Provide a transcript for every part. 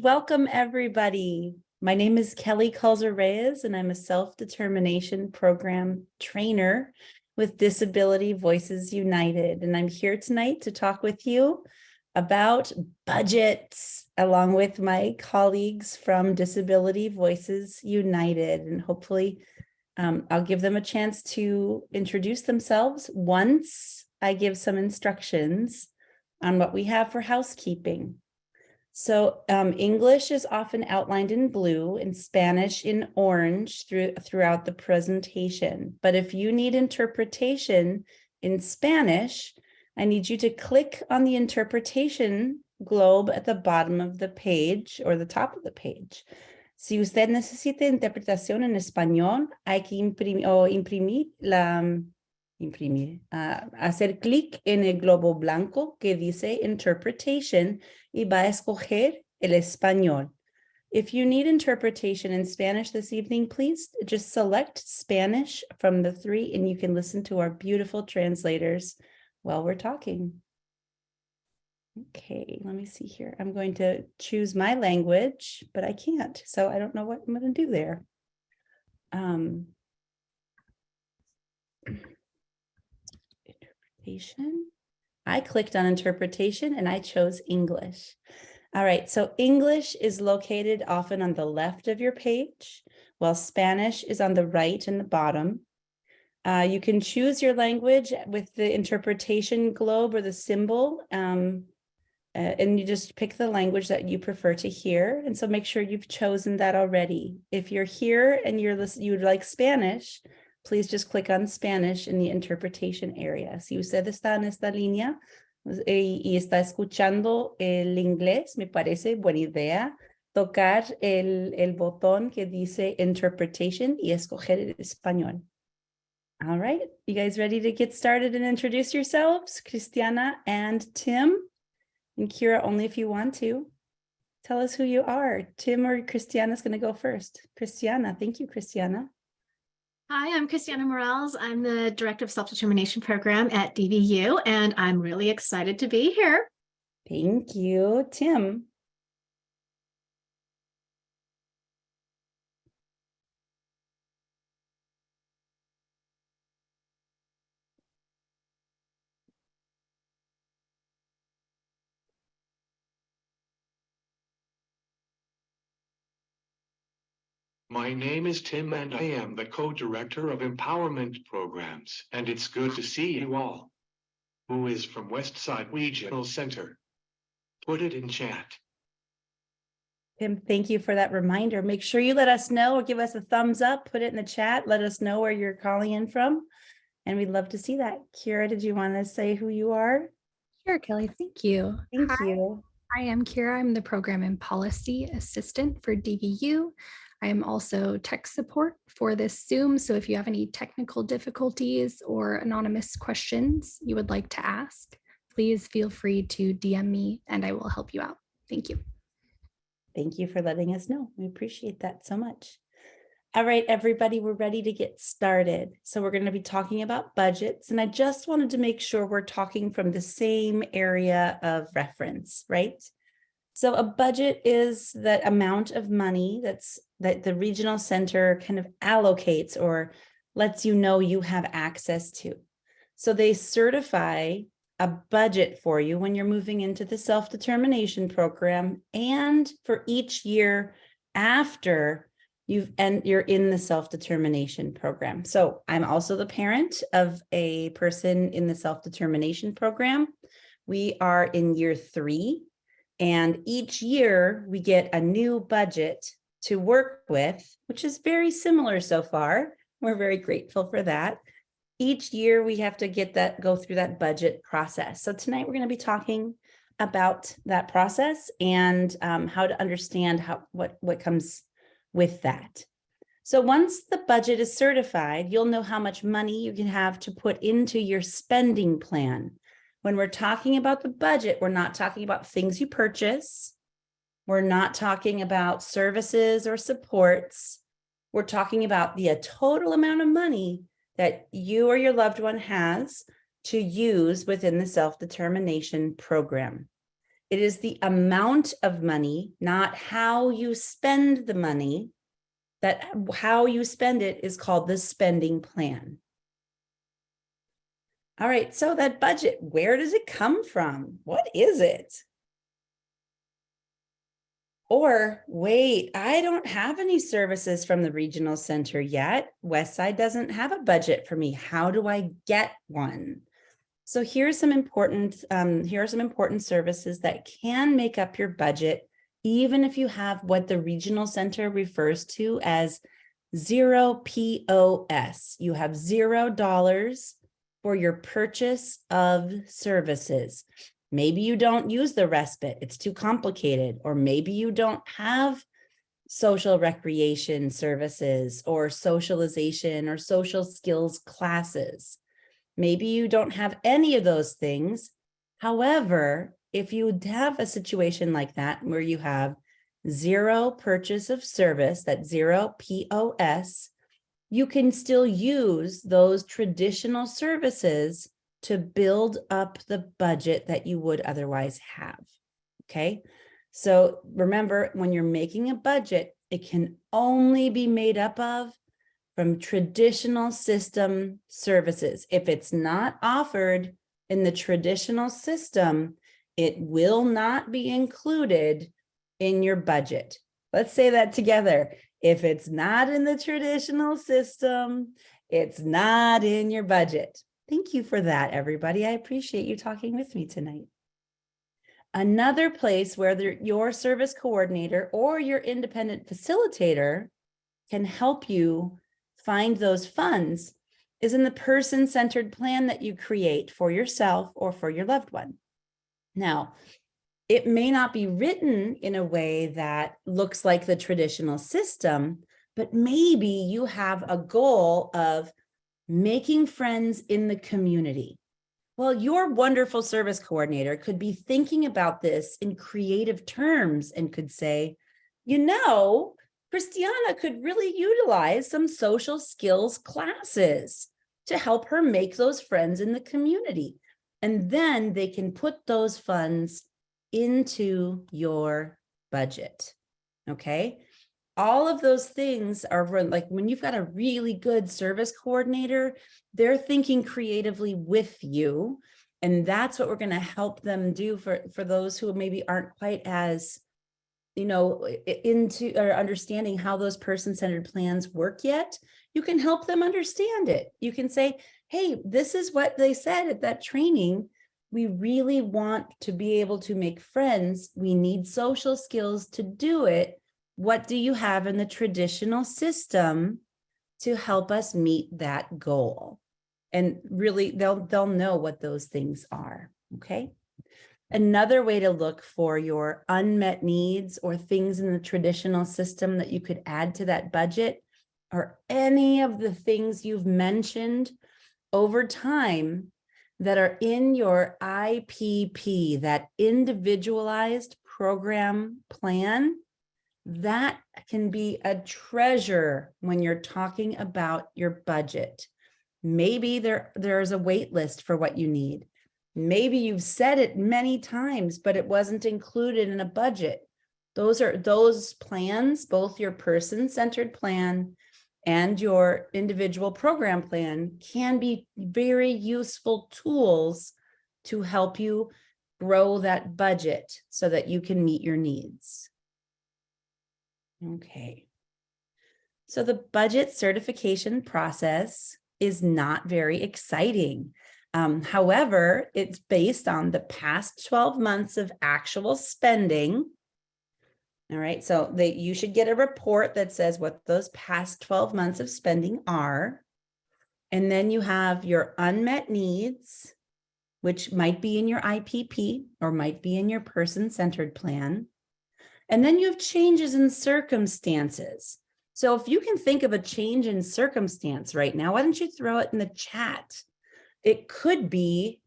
Welcome, everybody. My name is Kelly Kulzer-Reyes, and I'm a Self-Determination Program trainer with Disability Voices United. And I'm here tonight to talk with you about budgets, along with my colleagues from Disability Voices United. And hopefully I'll give them a chance to introduce themselves once I give some instructions on what we have for housekeeping. So English is often outlined in blue and Spanish in orange throughout the presentation. But if you need interpretation in Spanish, I need you to click on the interpretation globe at the bottom of the page or the top of the page. Si usted necesita interpretación en español, hay que hacer clic en el globo blanco que dice Interpretation y va a escoger el español. If you need interpretation in Spanish this evening, please just select Spanish from the three and you can listen to our beautiful translators while we're talking. Okay, let me see here. I'm going to choose my language, but I can't, so I don't know what I'm going to do there. I clicked on interpretation and I chose English. All right, so English is located often on the left of your page, while Spanish is on the right and the bottom. You can choose your language with the interpretation globe or the symbol, and you just pick the language that you prefer to hear. And so make sure you've chosen that already. If you're here and you would like Spanish, please just click on Spanish in the interpretation area. Si usted está en esta línea y está escuchando el inglés, me parece buena idea tocar el botón que dice Interpretation y escoger el español. All right, you guys ready to get started and introduce yourselves? Kristianna and Tim, and Kira only if you want to. Tell us who you are. Tim or Kristianna is going to go first. Kristianna, thank you, Kristianna. Hi, I'm Kristianna Morales. I'm the Director of Self Determination Program at DVU, and I'm really excited to be here. Thank you. Tim. My name is Tim and I am the co-director of Empowerment Programs, and it's good to see you all. Who is from Westside Regional Center? Put it in chat. Tim, thank you for that reminder. Make sure you let us know or give us a thumbs up, put it in the chat, let us know where you're calling in from, and we'd love to see that. Kira, did you want to say who you are? Sure, Kelly, thank you. Thank you. I am Kira. I'm the Program and Policy Assistant for DVU. I am also tech support for this Zoom. So if you have any technical difficulties or anonymous questions you would like to ask, please feel free to DM me and I will help you out. Thank you. Thank you for letting us know. We appreciate that so much. All right, everybody, we're ready to get started. So we're going to be talking about budgets. And I just wanted to make sure we're talking from the same area of reference, right? So a budget is that amount of money that the regional center kind of allocates or lets you know you have access to. So they certify a budget for you when you're moving into the self-determination program and for each year after you're in the self-determination program. So I'm also the parent of a person in the self-determination program. We are in year 3. And each year we get a new budget to work with, which is very similar so far. We're very grateful for that. Each year we have to go through that budget process. So tonight we're going to be talking about that process and how to understand what comes with that. So once the budget is certified, you'll know how much money you can have to put into your spending plan. When we're talking about the budget, we're not talking about things you purchase. We're not talking about services or supports. We're talking about the total amount of money that you or your loved one has to use within the self-determination program. It is the amount of money, not how you spend the money. That how you spend it is called the spending plan. All right, so that budget, where does it come from? What is it? Or wait, I don't have any services from the regional center yet. Westside doesn't have a budget for me. How do I get one? So here are some important services that can make up your budget, even if you have what the regional center refers to as zero POS. You have $0 for your purchase of services. Maybe you don't use the respite, it's too complicated, or maybe you don't have social recreation services or socialization or social skills classes. Maybe you don't have any of those things. However, if you have a situation like that where you have zero purchase of service, that zero POS, you can still use those traditional services to build up the budget that you would otherwise have. Okay. So remember, when you're making a budget, it can only be made up of from traditional system services. If it's not offered in the traditional system, it will not be included in your budget. Let's say that together. If it's not in the traditional system, it's not in your budget. Thank you for that, everybody. I appreciate you talking with me tonight. Another place where your service coordinator or your independent facilitator can help you find those funds is in the person-centered plan that you create for yourself or for your loved one. Now, it may not be written in a way that looks like the traditional system, but maybe you have a goal of making friends in the community. Well, your wonderful service coordinator could be thinking about this in creative terms and could say, you know, Kristianna could really utilize some social skills classes to help her make those friends in the community. And then they can put those funds into your budget. Okay. All of those things are like when you've got a really good service coordinator, they're thinking creatively with you. And that's what we're going to help them do for those who maybe aren't quite as, into or understanding how those person-centered plans work yet. You can help them understand it. You can say, hey, this is what they said at that training. We really want to be able to make friends. We need social skills to do it. What do you have in the traditional system to help us meet that goal? And really, they'll know what those things are, okay? Another way to look for your unmet needs or things in the traditional system that you could add to that budget are any of the things you've mentioned over time that are in your IPP, that individualized program plan. That can be a treasure when you're talking about your budget. Maybe there's a wait list for what you need. Maybe you've said it many times, but it wasn't included in a budget. Those plans, both your person-centered plan and your individual program plan, can be very useful tools to help you grow that budget so that you can meet your needs. Okay. So the budget certification process is not very exciting. However, it's based on the past 12 months of actual spending. All right, so you should get a report that says what those past 12 months of spending are. And then you have your unmet needs, which might be in your IPP or might be in your person-centered plan. And then you have changes in circumstances. So if you can think of a change in circumstance right now, why don't you throw it in the chat? It could be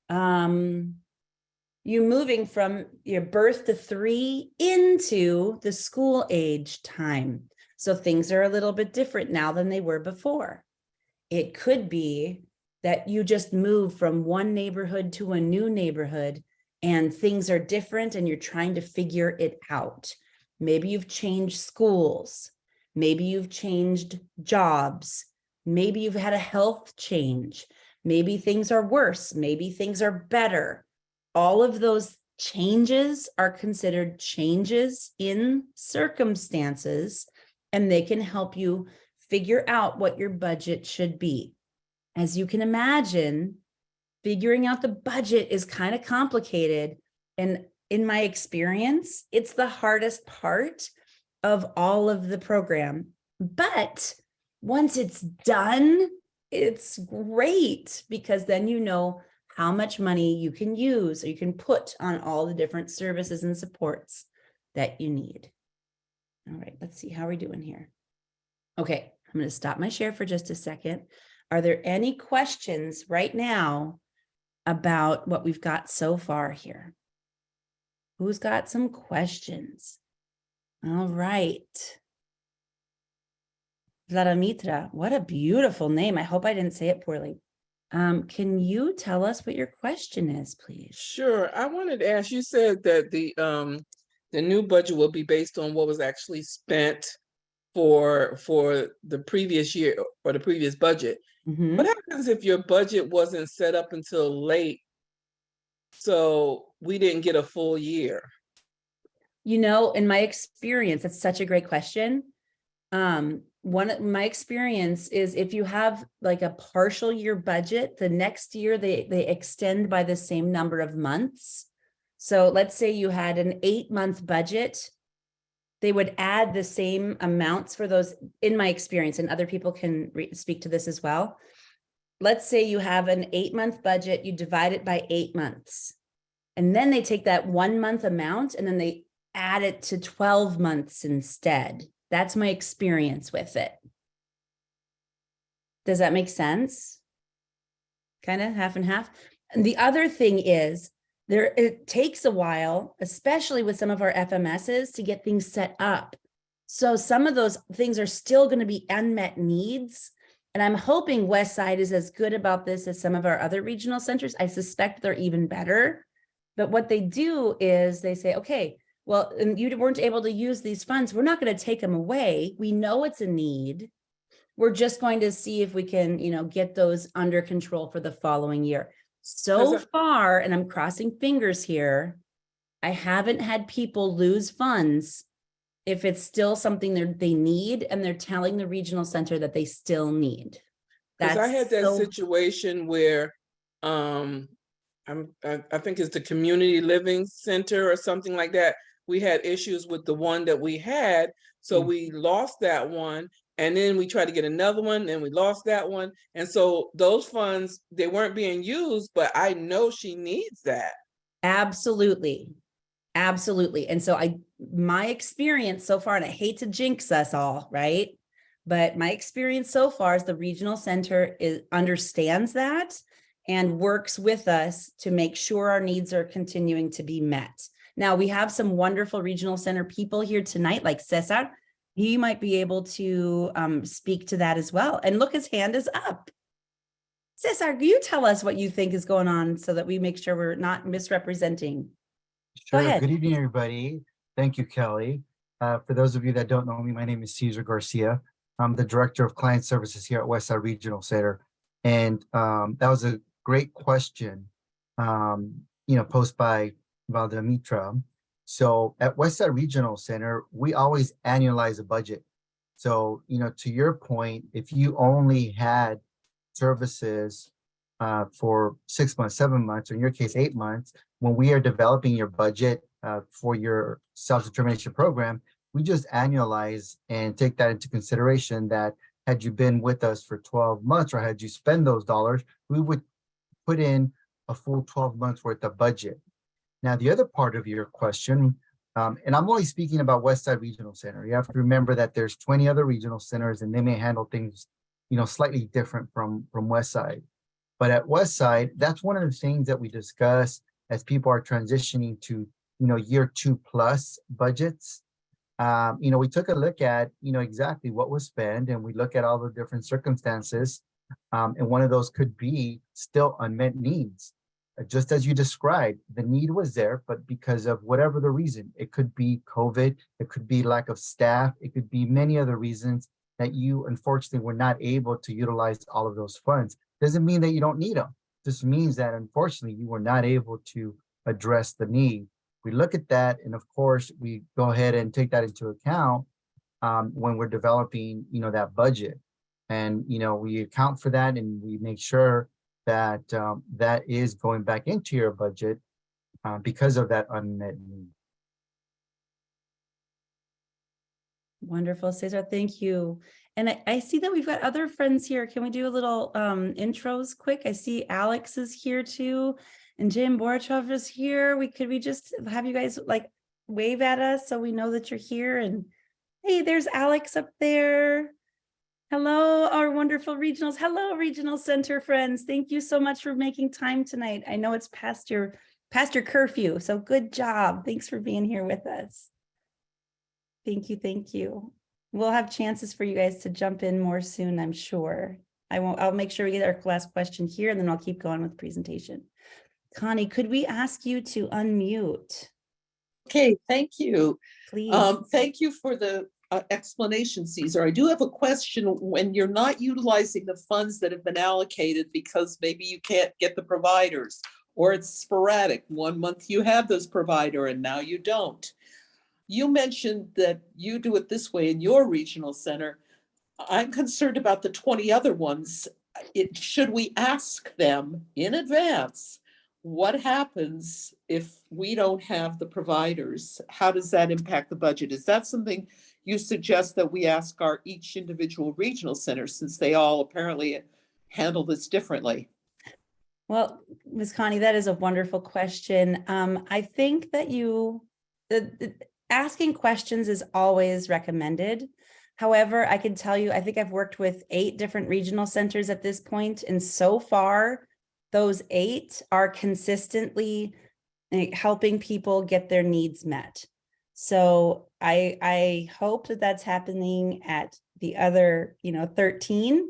you moving from your birth to 3 into the school age time. So things are a little bit different now than they were before. It could be that you just moved from one neighborhood to a new neighborhood and things are different and you're trying to figure it out. Maybe you've changed schools. Maybe you've changed jobs. Maybe you've had a health change. Maybe things are worse. Maybe things are better. All of those changes are considered changes in circumstances, and they can help you figure out what your budget should be. As you can imagine, figuring out the budget is kind of complicated. And in my experience, it's the hardest part of all of the program. But once it's done, it's great because then you know how much money you can use or you can put on all the different services and supports that you need. All right, let's see how we're doing here. Okay, I'm going to stop my share for just a second. Are there any questions right now about what we've got so far here? Who's got some questions? All right. Vladimitra, what a beautiful name. I hope I didn't say it poorly. Can you tell us what your question is, please? Sure. I wanted to ask, you said that the new budget will be based on what was actually spent for the previous year or the previous budget. Mhm. What happens if your budget wasn't set up until late, so we didn't get a full year? You know, in my experience, that's such a great question. One of my experience is if you have like a partial year budget, the next year they extend by the same number of months. So let's say you had an 8-month budget, they would add the same amounts for those, in my experience, and other people can speak to this as well. Let's say you have an 8-month budget, you divide it by 8 months. And then they take that 1 month amount and then they add it to 12 months instead. That's my experience with it. Does that make sense? Kind of half and half. And the other thing is, it takes a while, especially with some of our FMSs, to get things set up. So some of those things are still going to be unmet needs. And I'm hoping West Side is as good about this as some of our other regional centers. I suspect they're even better. But what they do is they say, okay, well, and you weren't able to use these funds. We're not going to take them away. We know it's a need. We're just going to see if we can, get those under control for the following year. So far, and I'm crossing fingers here, I haven't had people lose funds if it's still something they need and they're telling the regional center that they still need. Because I had that situation where I think it's the community living center or something like that. We had issues with the one that we had, so we lost that one, and then we tried to get another one, and we lost that one. And so those funds, they weren't being used, but I know she needs that. Absolutely. Absolutely. And so my experience so far, and I hate to jinx us all, right? But my experience so far is the regional center understands that and works with us to make sure our needs are continuing to be met. Now, we have some wonderful regional center people here tonight, like Cesar. He might be able to speak to that as well. And look, his hand is up. Cesar, can you tell us what you think is going on so that we make sure we're not misrepresenting? Sure. Go ahead. Good evening, everybody. Thank you, Kelly. For those of you that don't know me, my name is Cesar Garcia. I'm the Director of Client Services here at Westside Regional Center. And that was a great question, posed by Valdemitra. So at Westside Regional Center, we always annualize a budget. So, to your point, if you only had services for 6 months, 7 months, or in your case, 8 months, when we are developing your budget for your self-determination program, we just annualize and take that into consideration that had you been with us for 12 months or had you spent those dollars, we would put in a full 12 months worth of budget. Now, the other part of your question, and I'm only speaking about Westside Regional Center. You have to remember that there's 20 other regional centers and they may handle things, slightly different from Westside. But at Westside, that's one of the things that we discuss as people are transitioning to, year 2+ budgets. We took a look at, exactly what was spent, and we look at all the different circumstances. And one of those could be still unmet needs. just as you described, the need was there, but because of whatever the reason, it could be COVID, it could be lack of staff, it could be many other reasons that you unfortunately were not able to utilize all of those funds. Doesn't mean that you don't need them. This means that unfortunately you were not able to address the need. We look at that, and of course we go ahead and take that into account when we're developing, that budget, and we account for that, and we make sure that that is going back into your budget because of that unmet need. Wonderful, Cesar. Thank you. And I see that we've got other friends here. Can we do a little intros quick? I see Alex is here too, and Jim Borachov is here. Could we just have you guys like wave at us so we know that you're here? And hey, there's Alex up there. Hello, our wonderful regionals. Hello, regional center friends. Thank you so much for making time tonight. I know it's past your curfew, so good job. Thanks for being here with us. Thank you, thank you. We'll have chances for you guys to jump in more soon, I'm sure. I'll make sure we get our last question here, and then I'll keep going with the presentation. Connie, could we ask you to unmute? Okay, thank you. Please. Thank you for the explanation, Cesar. I do have a question. When you're not utilizing the funds that have been allocated because maybe you can't get the providers, or it's sporadic, 1 month you have those provider and now you don't. You mentioned that you do it this way in your regional center. I'm concerned about the 20 other ones. Should we ask them in advance, what happens if we don't have the providers? How does that impact the budget? Is that something you suggest that we ask our each individual regional center, since they all apparently handle this differently? Well, Ms. Connie, that is a wonderful question. I think that asking questions is always recommended. However, I can tell you, I think I've worked with 8 different regional centers at this point, and so far, those 8 are consistently helping people get their needs met. So I hope that that's happening at the other, 13.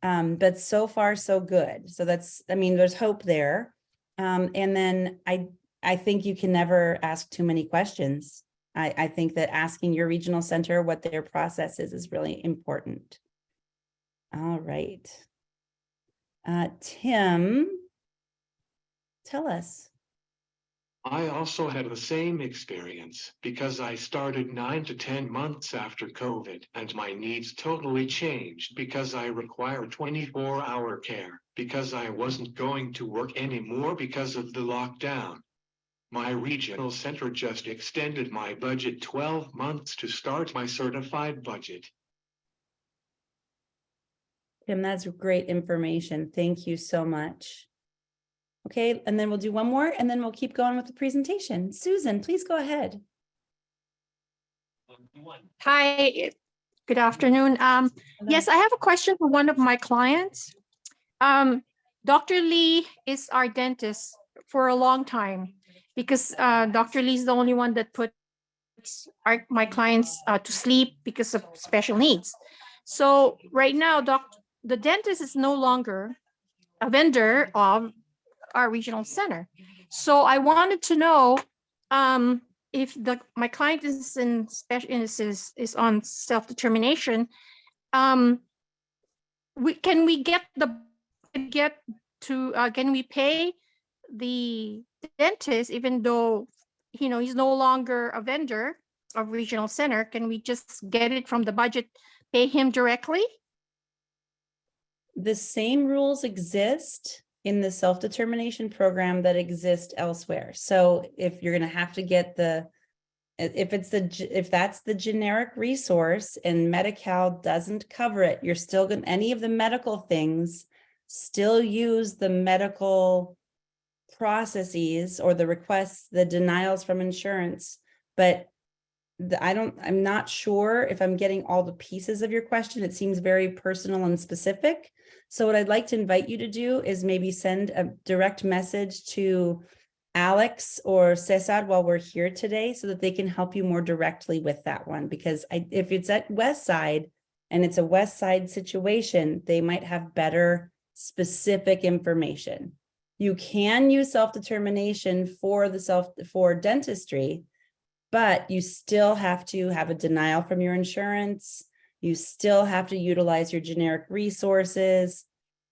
But so far, so good. So there's hope there. And then I think you can never ask too many questions. I think that asking your regional center what their process is really important. All right. Tim, tell us. I also had the same experience because I started 9 to 10 months after COVID, and my needs totally changed because I require 24-hour care because I wasn't going to work anymore because of the lockdown. My regional center just extended my budget 12 months to start my certified budget. Tim, that's great information. Thank you so much. Okay, and then we'll do one more, and then we'll keep going with the presentation. Susan, please go ahead. Hi, good afternoon. Yes, I have a question for one of my clients. Dr. Lee is our dentist for a long time because Dr. Lee is the only one that puts my clients to sleep because of special needs. So right now, the dentist is no longer a vendor of our regional center. So I wanted to know if my client is is on self-determination, can we pay the dentist even though he's no longer a vendor of regional center? Can we just get it from the budget, pay him directly? The same rules exist in the self-determination program that exist elsewhere. So if you're going to have to get if that's the generic resource and Medi-Cal doesn't cover it, you're still going any of the medical things still use the medical processes or the requests, the denials from insurance. But I'm not sure if I'm getting all the pieces of your question. It seems very personal and specific. So what I'd like to invite you to do is maybe send a direct message to Alex or Cesar while we're here today so that they can help you more directly with that one. Because if it's at West Side and it's a West Side situation, they might have better specific information. You can use self-determination for dentistry, but you still have to have a denial from your insurance. You still have to utilize your generic resources.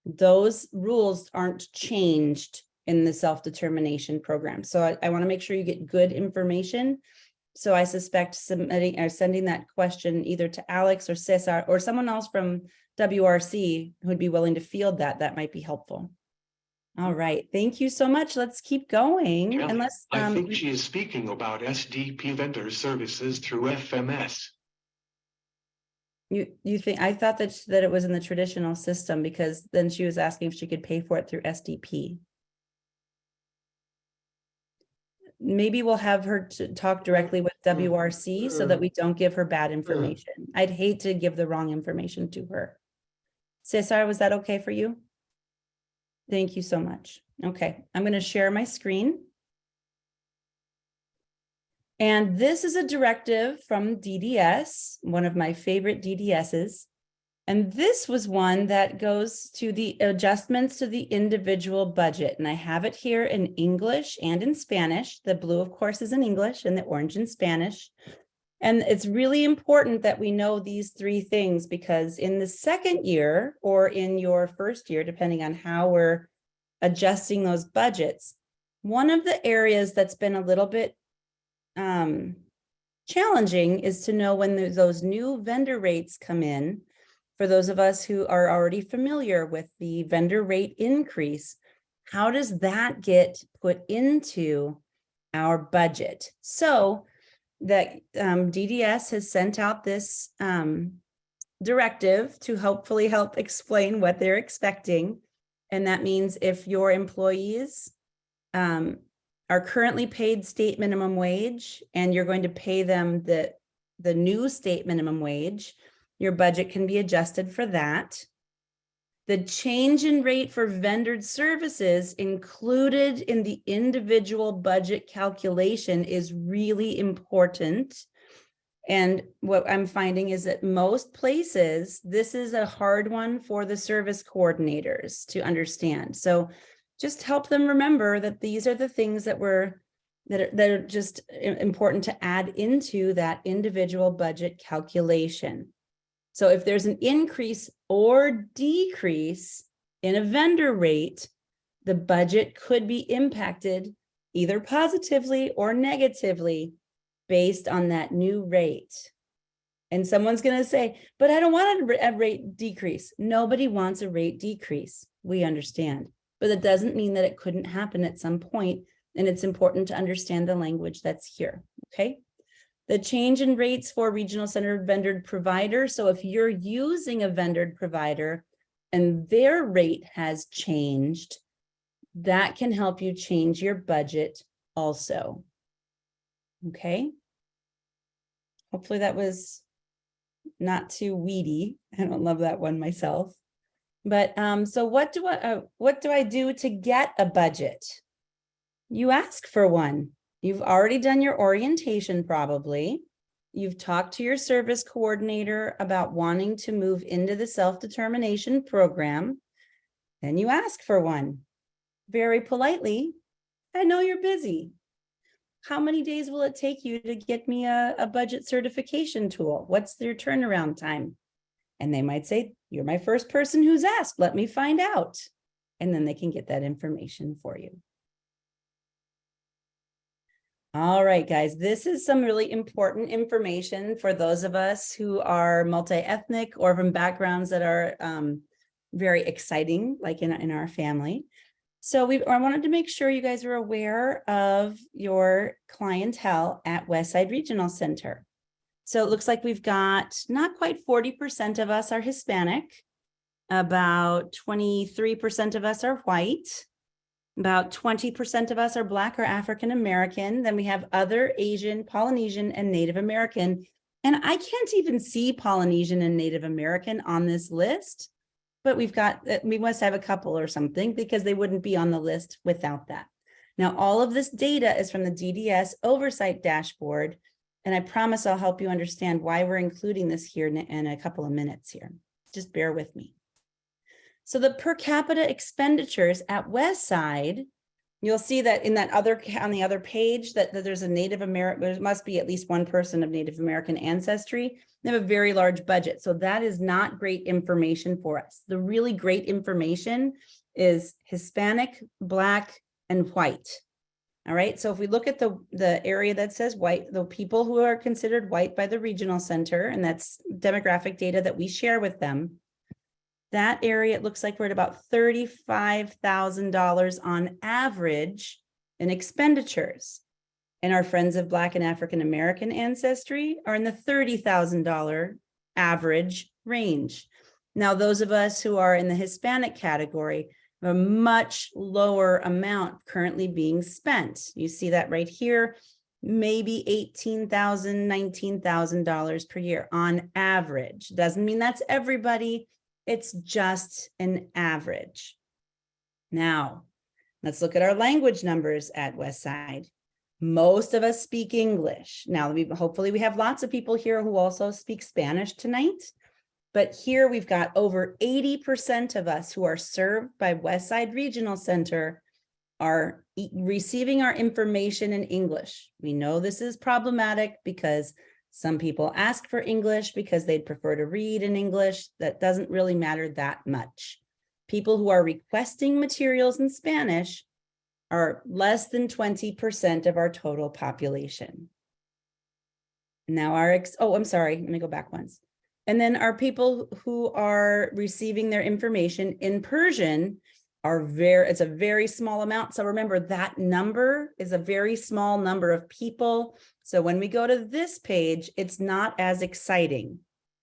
Those rules aren't changed in the self-determination program. So I want to make sure you get good information. So I suspect submitting or sending that question either to Alex or Cesar or someone else from WRC who would be willing to field that. That might be helpful. All right. Thank you so much. Let's keep going. Kelly, Unless I think she is speaking about SDP vendor services through FMS. you think, I thought that it was in the traditional system, because then she was asking if she could pay for it through SDP. Maybe we'll have her to talk directly with WRC so that we don't give her bad information. I'd hate to give the wrong information to her. Cesar, was that okay for you? Thank you so much. Okay, I'm going to share my screen. And this is a directive from DDS, one of my favorite DDSs. And this was one that goes to the adjustments to the individual budget. And I have it here in English and in Spanish. The blue, of course, is in English and the orange in Spanish. And it's really important that we know these three things, because in the second year or in your first year, depending on how we're adjusting those budgets, one of the areas that's been a little bit challenging is to know when those new vendor rates come in. For those of us who are already familiar with the vendor rate increase, how does that get put into our budget? So that DDS has sent out this directive to hopefully help explain what they're expecting. And that means if your employees are currently paid state minimum wage and you're going to pay them the new state minimum wage, your budget can be adjusted for that. The change in rate for vendored services included in the individual budget calculation is really important. And what I'm finding is that most places, this is a hard one for the service coordinators to understand. So just help them remember that these are the things that are just important to add into that individual budget calculation. So if there's an increase or decrease in a vendor rate, the budget could be impacted either positively or negatively based on that new rate. And someone's going to say, but I don't want a rate decrease. Nobody wants a rate decrease. We understand, but that doesn't mean that it couldn't happen at some point. And it's important to understand the language that's here. Okay. The change in rates for regional center vendored provider. So if you're using a vendored provider and their rate has changed, that can help you change your budget also. Okay. Hopefully that was not too weedy. I don't love that one myself. But so what do I do to get a budget? You ask for one. You've already done your orientation probably. You've talked to your service coordinator about wanting to move into the self-determination program. Then you ask for one. Very politely, I know you're busy. How many days will it take you to get me a budget certification tool? What's your turnaround time? And they might say, you're my first person who's asked, let me find out. And then they can get that information for you. All right, guys, this is some really important information for those of us who are multi-ethnic or from backgrounds that are very exciting, like in our family. So I wanted to make sure you guys are aware of your clientele at Westside Regional Center. So it looks like we've got not quite 40% of us are Hispanic, about 23% of us are white, about 20% of us are Black or African American. Then we have other Asian, Polynesian, and Native American. And I can't even see Polynesian and Native American on this list, but we must have a couple or something because they wouldn't be on the list without that. Now, all of this data is from the DDS oversight dashboard. And I promise I'll help you understand why we're including this here in a couple of minutes here. Just bear with me. So the per capita expenditures at Westside, you'll see that in that other, on the other page, that there's a Native American, there must be at least one person of Native American ancestry. They have a very large budget. So that is not great information for us. The really great information is Hispanic, Black, and white. All right, so if we look at the area that says white, the people who are considered white by the regional center, and that's demographic data that we share with them, that area, it looks like we're at about $35,000 on average in expenditures. And our friends of Black and African American ancestry are in the $30,000 average range. Now, those of us who are in the Hispanic category have a much lower amount currently being spent. You see that right here, maybe $18,000, $19,000 per year on average. Doesn't mean that's everybody. It's just an average. Now, let's look at our language numbers at Westside. Most of us speak English. Now, hopefully we have lots of people here who also speak Spanish tonight. But here we've got over 80% of us who are served by Westside Regional Center are receiving our information in English. We know this is problematic because some people ask for English because they'd prefer to read in English. That doesn't really matter that much. People who are requesting materials in Spanish are less than 20% of our total population. Now I'm sorry, let me go back once. And then our people who are receiving their information in Persian it's a very small amount. So remember, that number is a very small number of people. So when we go to this page, it's not as exciting.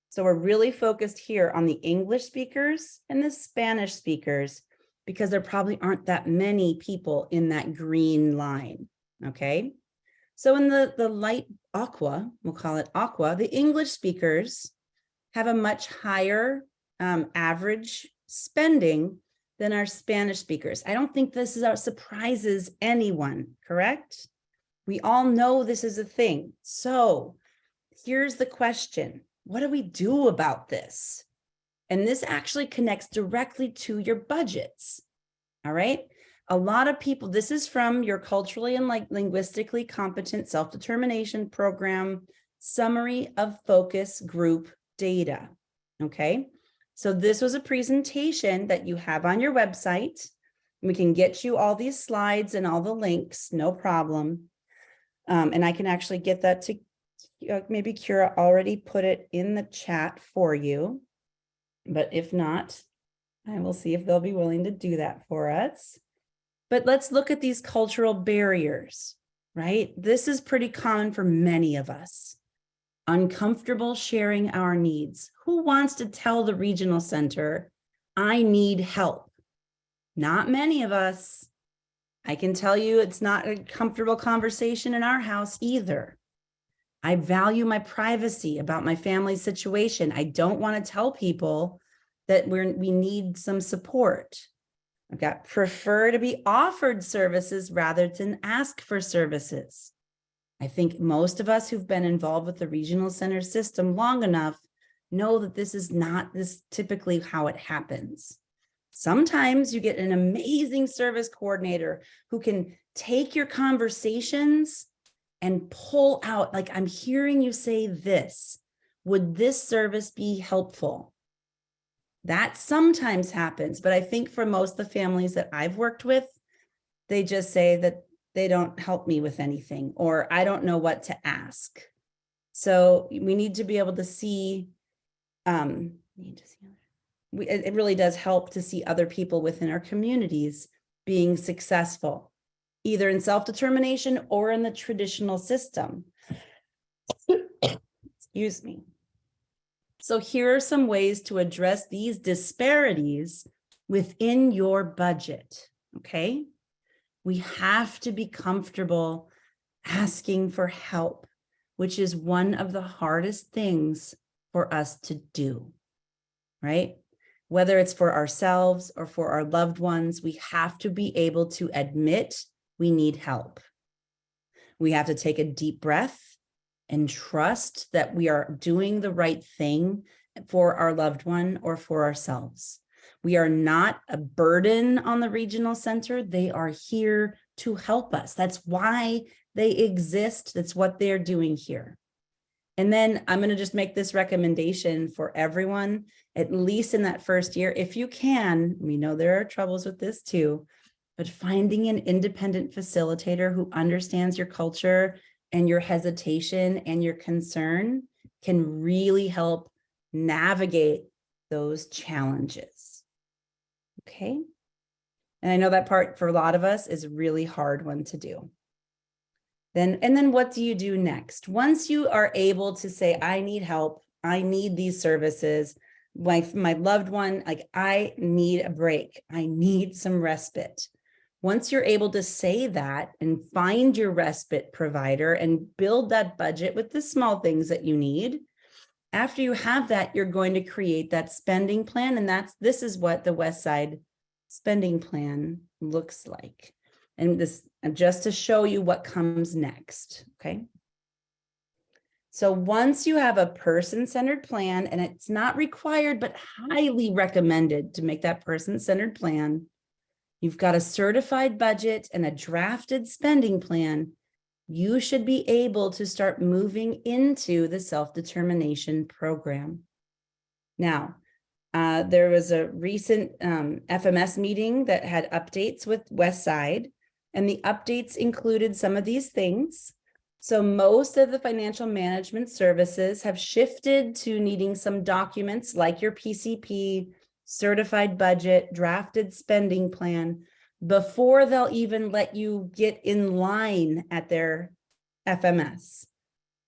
So we're really focused here on the English speakers and the Spanish speakers, because there probably aren't that many people in that green line, okay? So in the light aqua, we'll call it aqua, the English speakers have a much higher average spending than our Spanish speakers. I don't think this surprises anyone, correct? We all know this is a thing. So here's the question. What do we do about this? And this actually connects directly to your budgets, all right? A lot of people, this is from your culturally and linguistically competent self-determination program summary of focus group data, okay? So this was a presentation that you have on your website. We can get you all these slides and all the links, no problem. And I can actually get that to, maybe Kira already put it in the chat for you. But if not, I will see if they'll be willing to do that for us. But let's look at these cultural barriers, right? This is pretty common for many of us. Uncomfortable sharing our needs. Who wants to tell the regional center, I need help? Not many of us. I can tell you it's not a comfortable conversation in our house either. I value my privacy about my family's situation. I don't want to tell people that we need some support. I've got prefer to be offered services rather than ask for services. I think most of us who've been involved with the regional center system long enough know that this is not typically how it happens. Sometimes you get an amazing service coordinator who can take your conversations and pull out, like, I'm hearing you say this. Would this service be helpful? That sometimes happens, but I think for most of the families that I've worked with, they just say that they don't help me with anything, or I don't know what to ask. So we need to be able to see, it really does help to see other people within our communities being successful, either in self-determination or in the traditional system. Excuse me. So here are some ways to address these disparities within your budget, okay? We have to be comfortable asking for help, which is one of the hardest things for us to do, right? Whether it's for ourselves or for our loved ones, we have to be able to admit we need help. We have to take a deep breath and trust that we are doing the right thing for our loved one or for ourselves. We are not a burden on the regional center. They are here to help us. That's why they exist. That's what they're doing here. And then I'm going to just make this recommendation for everyone, at least in that first year, if you can. We know there are troubles with this too, but finding an independent facilitator who understands your culture and your hesitation and your concern can really help navigate those challenges. Okay. And I know that part for a lot of us is a really hard one to do. Then what do you do next? Once you are able to say, I need help, I need these services, my loved one, like I need a break, I need some respite. Once you're able to say that and find your respite provider and build that budget with the small things that you need, after you have that, you're going to create that spending plan. And this is what the West Side spending plan looks like. And this, just to show you what comes next, okay? So once you have a person-centered plan, and it's not required, but highly recommended to make that person-centered plan, you've got a certified budget and a drafted spending plan, you should be able to start moving into the self-determination program. Now, there was a recent FMS meeting that had updates with West Side, and the updates included some of these things. So most of the financial management services have shifted to needing some documents like your PCP, certified budget, drafted spending plan, before they'll even let you get in line at their FMS.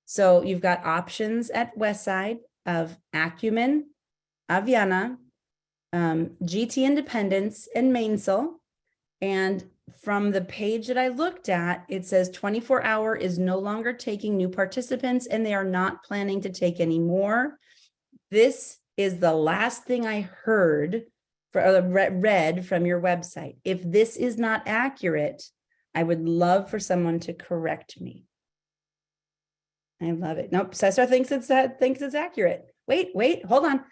So you've got options at Westside of Acumen, Aviana, GT Independence, and Mainsel. And from the page that I looked at, it says 24-hour is no longer taking new participants, and they are not planning to take any more. This is the last thing I heard read from your website. If this is not accurate, I would love for someone to correct me. I love it. Nope, Cesar thinks it's accurate. Wait, hold on.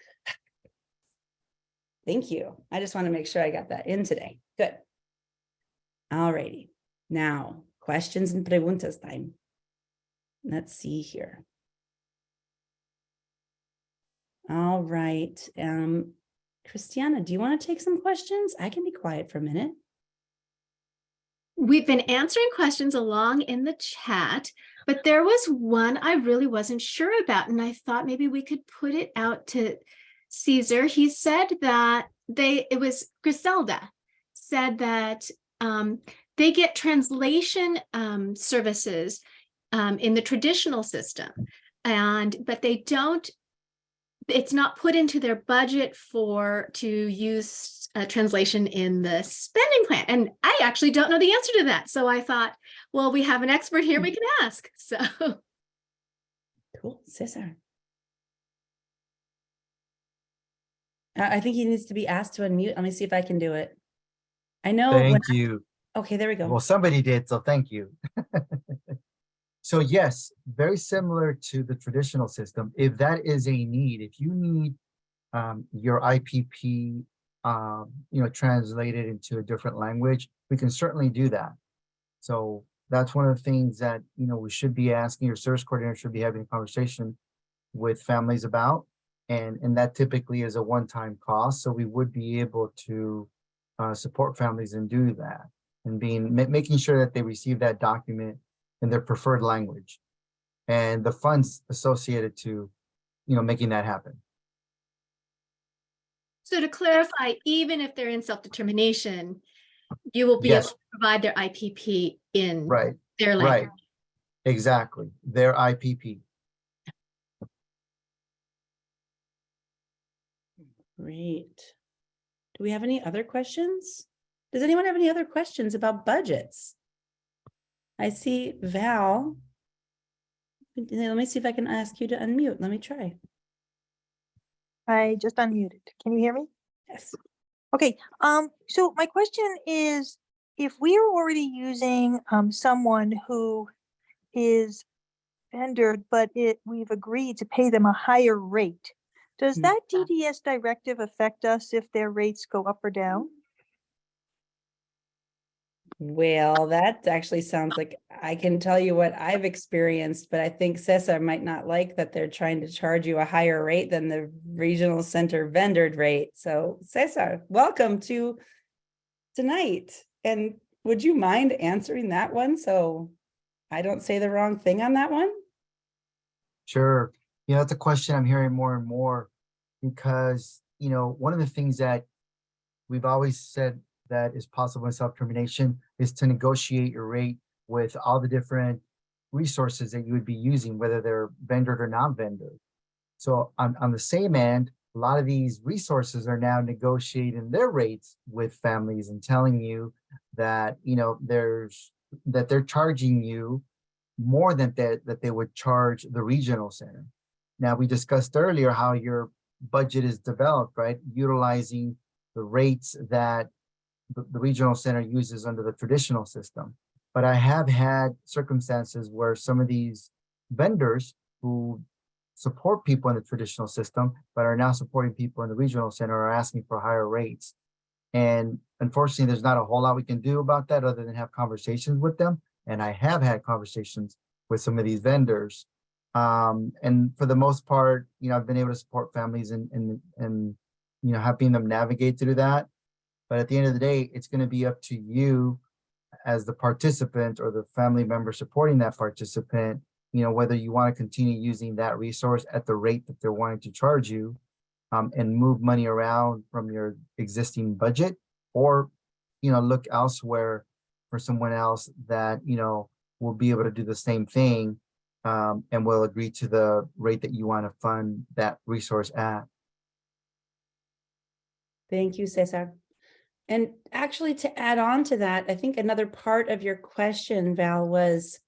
Thank you. I just want to make sure I got that in today. Good. All righty. Now, questions and preguntas time. Let's see here. All right. Kristianna, do you want to take some questions? I can be quiet for a minute. We've been answering questions along in the chat, but there was one I really wasn't sure about, and I thought maybe we could put it out to Caesar. He said that it was Griselda said that they get translation services in the traditional system, but they don't. It's not put into their budget to use translation in the spending plan. And I actually don't know the answer to that. So I thought, well, we have an expert here we can ask. So cool, Cesar. I think he needs to be asked to unmute. Let me see if I can do it. I know. Thank you. Okay, there we go. Well, somebody did, so thank you. So yes, very similar to the traditional system. If that is a need, if you need your IPP, translated into a different language, we can certainly do that. So that's one of the things that, we should be asking, your service coordinator should be having a conversation with families about. And that typically is a one-time cost. So we would be able to support families and do that, and making sure that they receive that document in their preferred language and the funds associated to, making that happen. So to clarify, even if they're in self-determination, you will be able to provide their IPP in their language. Right, exactly, their IPP. Great. Do we have any other questions? Does anyone have any other questions about budgets? I see Val. Let me see if I can ask you to unmute. Let me try. I just unmuted. Can you hear me? Yes. Okay. So my question is, if we are already using someone who is vendored, but we've agreed to pay them a higher rate, Does Mm. that DDS directive affect us if their rates go up or down? Well, that actually sounds like I can tell you what I've experienced, but I think Cesar might not like that they're trying to charge you a higher rate than the regional center vendored rate. So Cesar, welcome to tonight. And would you mind answering that one so I don't say the wrong thing on that one? Sure. That's a question I'm hearing more and more because, one of the things that we've always said that is possible in self-determination is to negotiate your rate with all the different resources that you would be using, whether they're vendored or non-vendored. So on the same end, a lot of these resources are now negotiating their rates with families and telling you that, that they're charging you more than that they would charge the regional center. Now, we discussed earlier how your budget is developed, right? Utilizing the rates that the regional center uses under the traditional system. But I have had circumstances where some of these vendors who support people in the traditional system, but are now supporting people in the regional center are asking for higher rates. And unfortunately, there's not a whole lot we can do about that other than have conversations with them. And I have had conversations with some of these vendors. And for the most part, I've been able to support families and helping them navigate through that. But at the end of the day, it's going to be up to you as the participant or the family member supporting that participant, whether you want to continue using that resource at the rate that they're wanting to charge you, and move money around from your existing budget, or, look elsewhere for someone else that, will be able to do the same thing, and will agree to the rate that you want to fund that resource at. Thank you, Cesar. And actually, to add on to that, I think another part of your question, Val, was,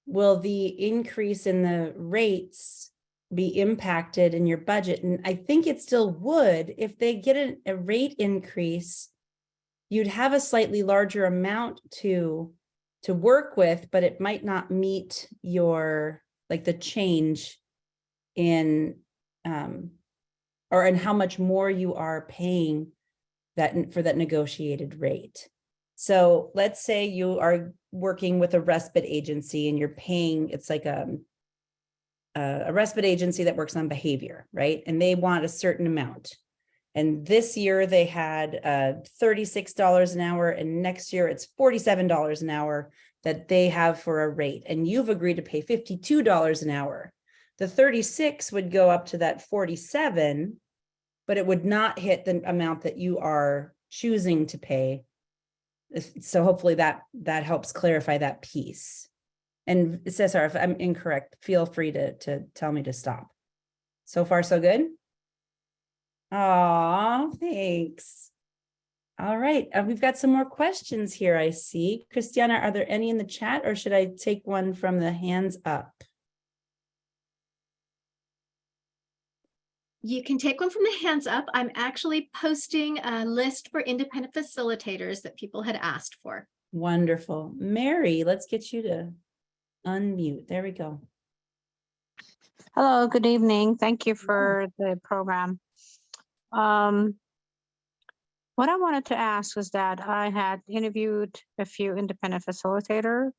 will the increase in the rates be impacted in your budget? And I think it still would. If they get a rate increase, you'd have a slightly larger amount to work with, but it might not meet your, like, the change in or in how much more you are paying that for that negotiated rate. So let's say you are working with a respite agency and you're paying, it's like a respite agency that works on behavior, right? And they want a certain amount. And this year they had $36 an hour, and next year it's $47 an hour that they have for a rate. And you've agreed to pay $52 an hour. The 36 would go up to that 47, but it would not hit the amount that you are choosing to pay. So hopefully that helps clarify that piece. And Cesar, if I'm incorrect, feel free to tell me to stop. So far, so good? Aw, thanks. All right, we've got some more questions here, I see. Kristianna, are there any in the chat, or should I take one from the hands up? You can take one from the hands up. I'm actually posting a list for independent facilitators that people had asked for. Wonderful. Mary, let's get you to unmute. There we go. Hello, good evening. Thank you for the program. What I wanted to ask was that I had interviewed a few independent facilitators.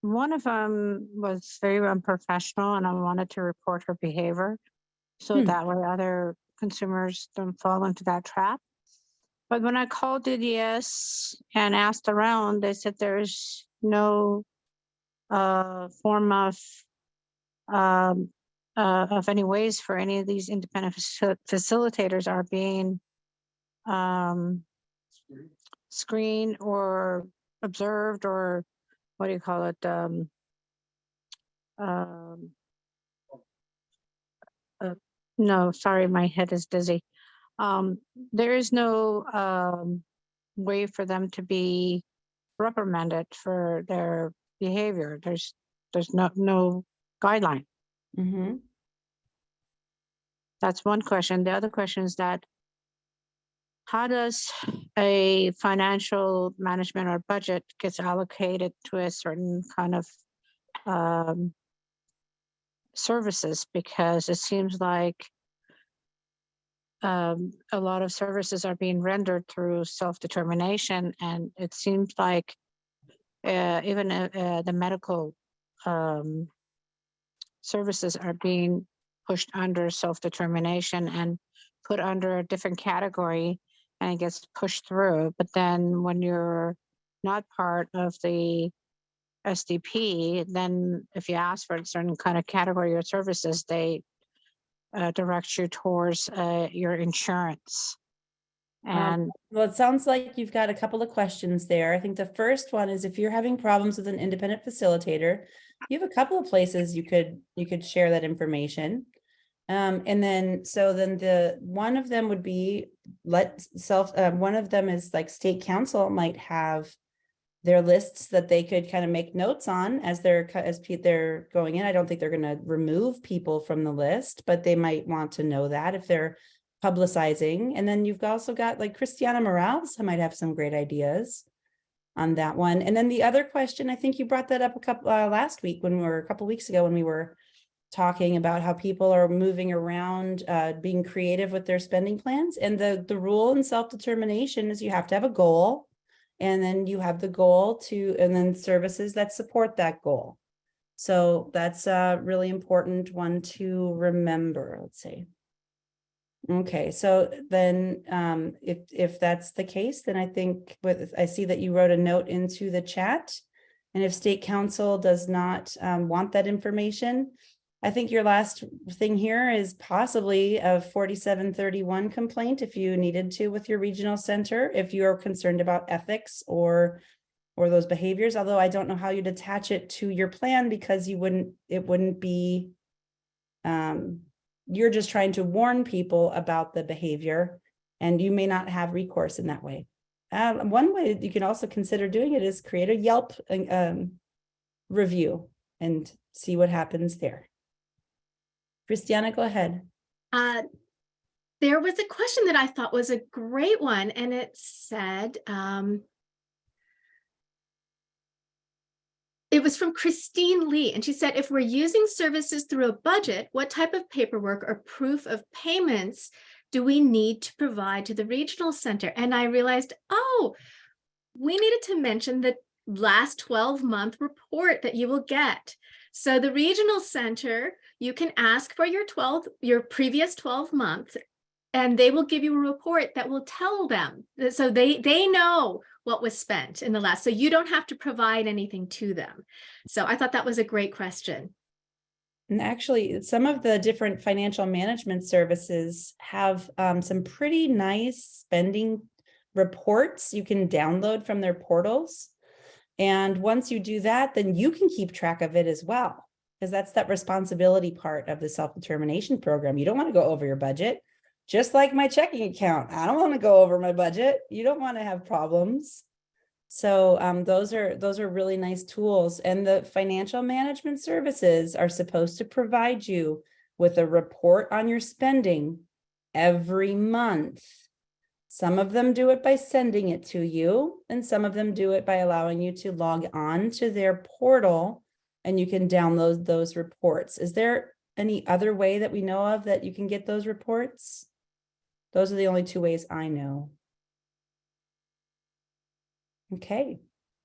One of them was very unprofessional, and I wanted to report her behavior so that way other consumers don't fall into that trap. But when I called DDS and asked around, they said there's no form of any ways for any of these independent facilitators are being screened or observed, or what do you call it? No, sorry, my head is dizzy. There is no way for them to be reprimanded for their behavior. There's no guideline. Mm-hmm. That's one question. The other question is that how does a financial management or budget gets allocated to a certain kind of services? Because it seems like a lot of services are being rendered through self-determination, and it seems like even the medical services are being pushed under self-determination and put under a different category, and it gets pushed through. But then when you're not part of the SDP, then if you ask for a certain kind of category of services, they direct you towards your insurance. And Well, it sounds like you've got a couple of questions there. I think the first one is if you're having problems with an independent facilitator, you have a couple of places you could share that information. And then the one of them would be one of them is like state council might have their lists that they could kind of make notes on as they're going in. I don't think they're going to remove people from the list, but they might want to know that if they're publicizing. And then you've also got like Kristianna Morales, who might have some great ideas on that one. And then the other question, I think you brought that up a couple weeks ago when we were talking about how people are moving around, being creative with their spending plans. And the rule in self-determination is you have to have a goal, and then you have the goal and then services that support that goal. So that's a really important one to remember, let's see. Okay, so then if that's the case, then I think I see that you wrote a note into the chat. And if state council does not want that information, I think your last thing here is possibly a 4731 complaint if you needed to with your regional center, if you're concerned about ethics or those behaviors, although I don't know how you'd attach it to your plan because it wouldn't be, you're just trying to warn people about the behavior and you may not have recourse in that way. One way you can also consider doing it is create a Yelp review and see what happens there. Kristianna, go ahead. There was a question that I thought was a great one, and it said, it was from Christine Lee, and she said, if we're using services through a budget, what type of paperwork or proof of payments do we need to provide to the regional center? And I realized, oh, we needed to mention the last 12-month report that you will get. So the regional center, you can ask for your previous 12 months, and they will give you a report that will tell them. So they know what was spent in the last, so you don't have to provide anything to them. So I thought that was a great question. And actually, some of the different financial management services have some pretty nice spending reports you can download from their portals. And once you do that, then you can keep track of it as well, because that's that responsibility part of the self-determination program. You don't want to go over your budget, just like my checking account. I don't want to go over my budget. You don't want to have problems. So those are really nice tools. And the financial management services are supposed to provide you with a report on your spending every month. Some of them do it by sending it to you, and some of them do it by allowing you to log on to their portal and you can download those reports. Is there any other way that we know of that you can get those reports? Those are the only two ways I know. Okay.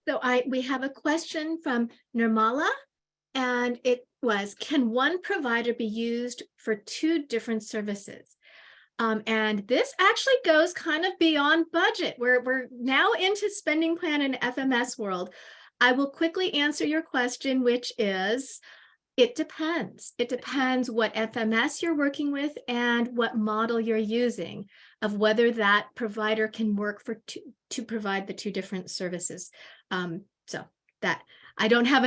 So we have a question from Nirmala, and it was, can one provider be used for two different services? And this actually goes kind of beyond budget. We're now into spending plan and FMS world. I will quickly answer your question, which is, it depends. It depends what FMS you're working with and what model you're using of whether that provider can work to provide the two different services. So that I don't have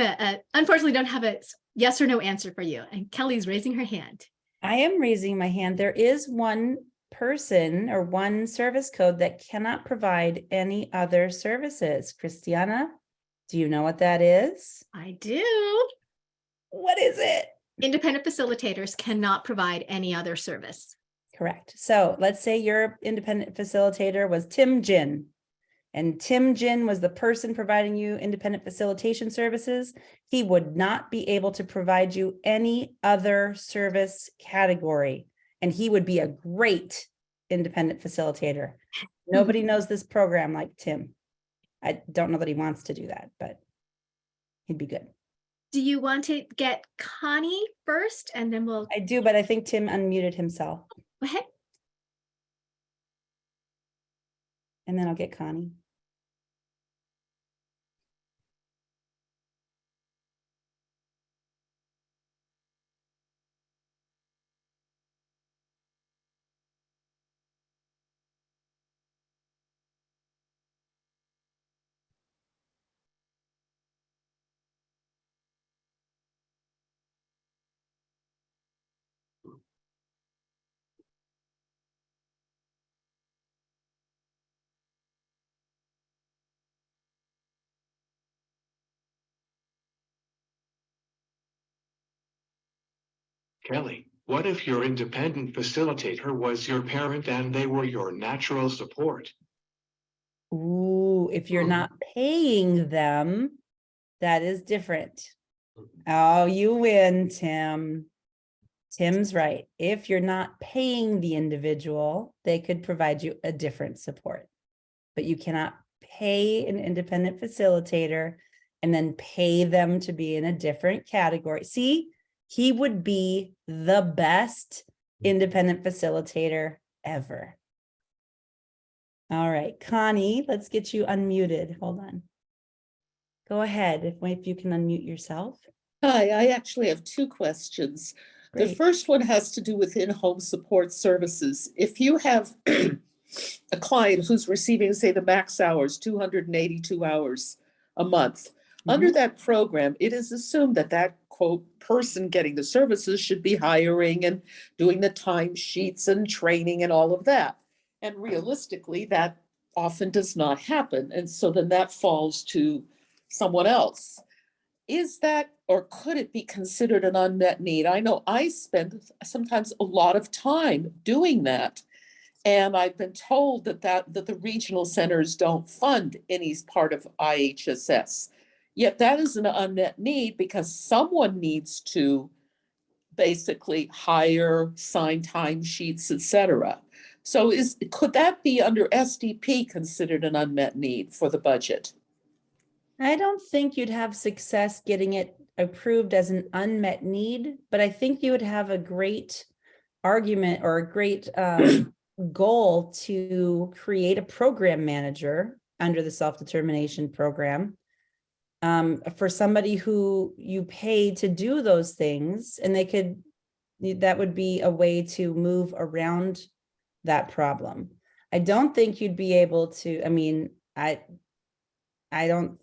unfortunately don't have a yes or no answer for you. And Kelly's raising her hand. I am raising my hand. There is one person or one service code that cannot provide any other services. Kristianna, do you know what that is? I do. What is it? Independent facilitators cannot provide any other service. Correct. So let's say your independent facilitator was Tim Jin, and Tim Jin was the person providing you independent facilitation services. He would not be able to provide you any other service category, and he would be a great independent facilitator. Nobody knows this program like Tim. I don't know that he wants to do that, but he'd be good. Do you want to get Connie first and then we'll I do, but I think Tim unmuted himself, go ahead? and then I'll get Connie. Kelly, what if your independent facilitator was your parent and they were your natural support? Ooh, if you're not paying them, that is different. Oh, you win, Tim. Tim's right. If you're not paying the individual, they could provide you a different support. But you cannot pay an independent facilitator and then pay them to be in a different category. See, he would be the best independent facilitator ever. All right, Connie, let's get you unmuted. Hold on. Go ahead, if you can unmute yourself. Hi, I actually have two questions. The Great. first one has to do with in-home support services. If you have a client who's receiving, say, the max hours, 282 hours a month, under that program, it is assumed that that quote person getting the services should be hiring and doing the timesheets and training and all of that. And realistically, that often does not happen. And so then that falls to someone else. Is that, or could it be considered an unmet need? I know I spend sometimes a lot of time doing that. And I've been told that the regional centers don't fund any part of IHSS. Yet that is an unmet need because someone needs to basically hire, sign timesheets, et cetera. So could that be under SDP considered an unmet need for the budget? I don't think you'd have success getting it approved as an unmet need, but I think you would have a great argument or a great goal to create a program manager under the self-determination program for somebody who you pay to do those things, and that would be a way to move around that problem. I don't think you'd be able to, I mean, I don't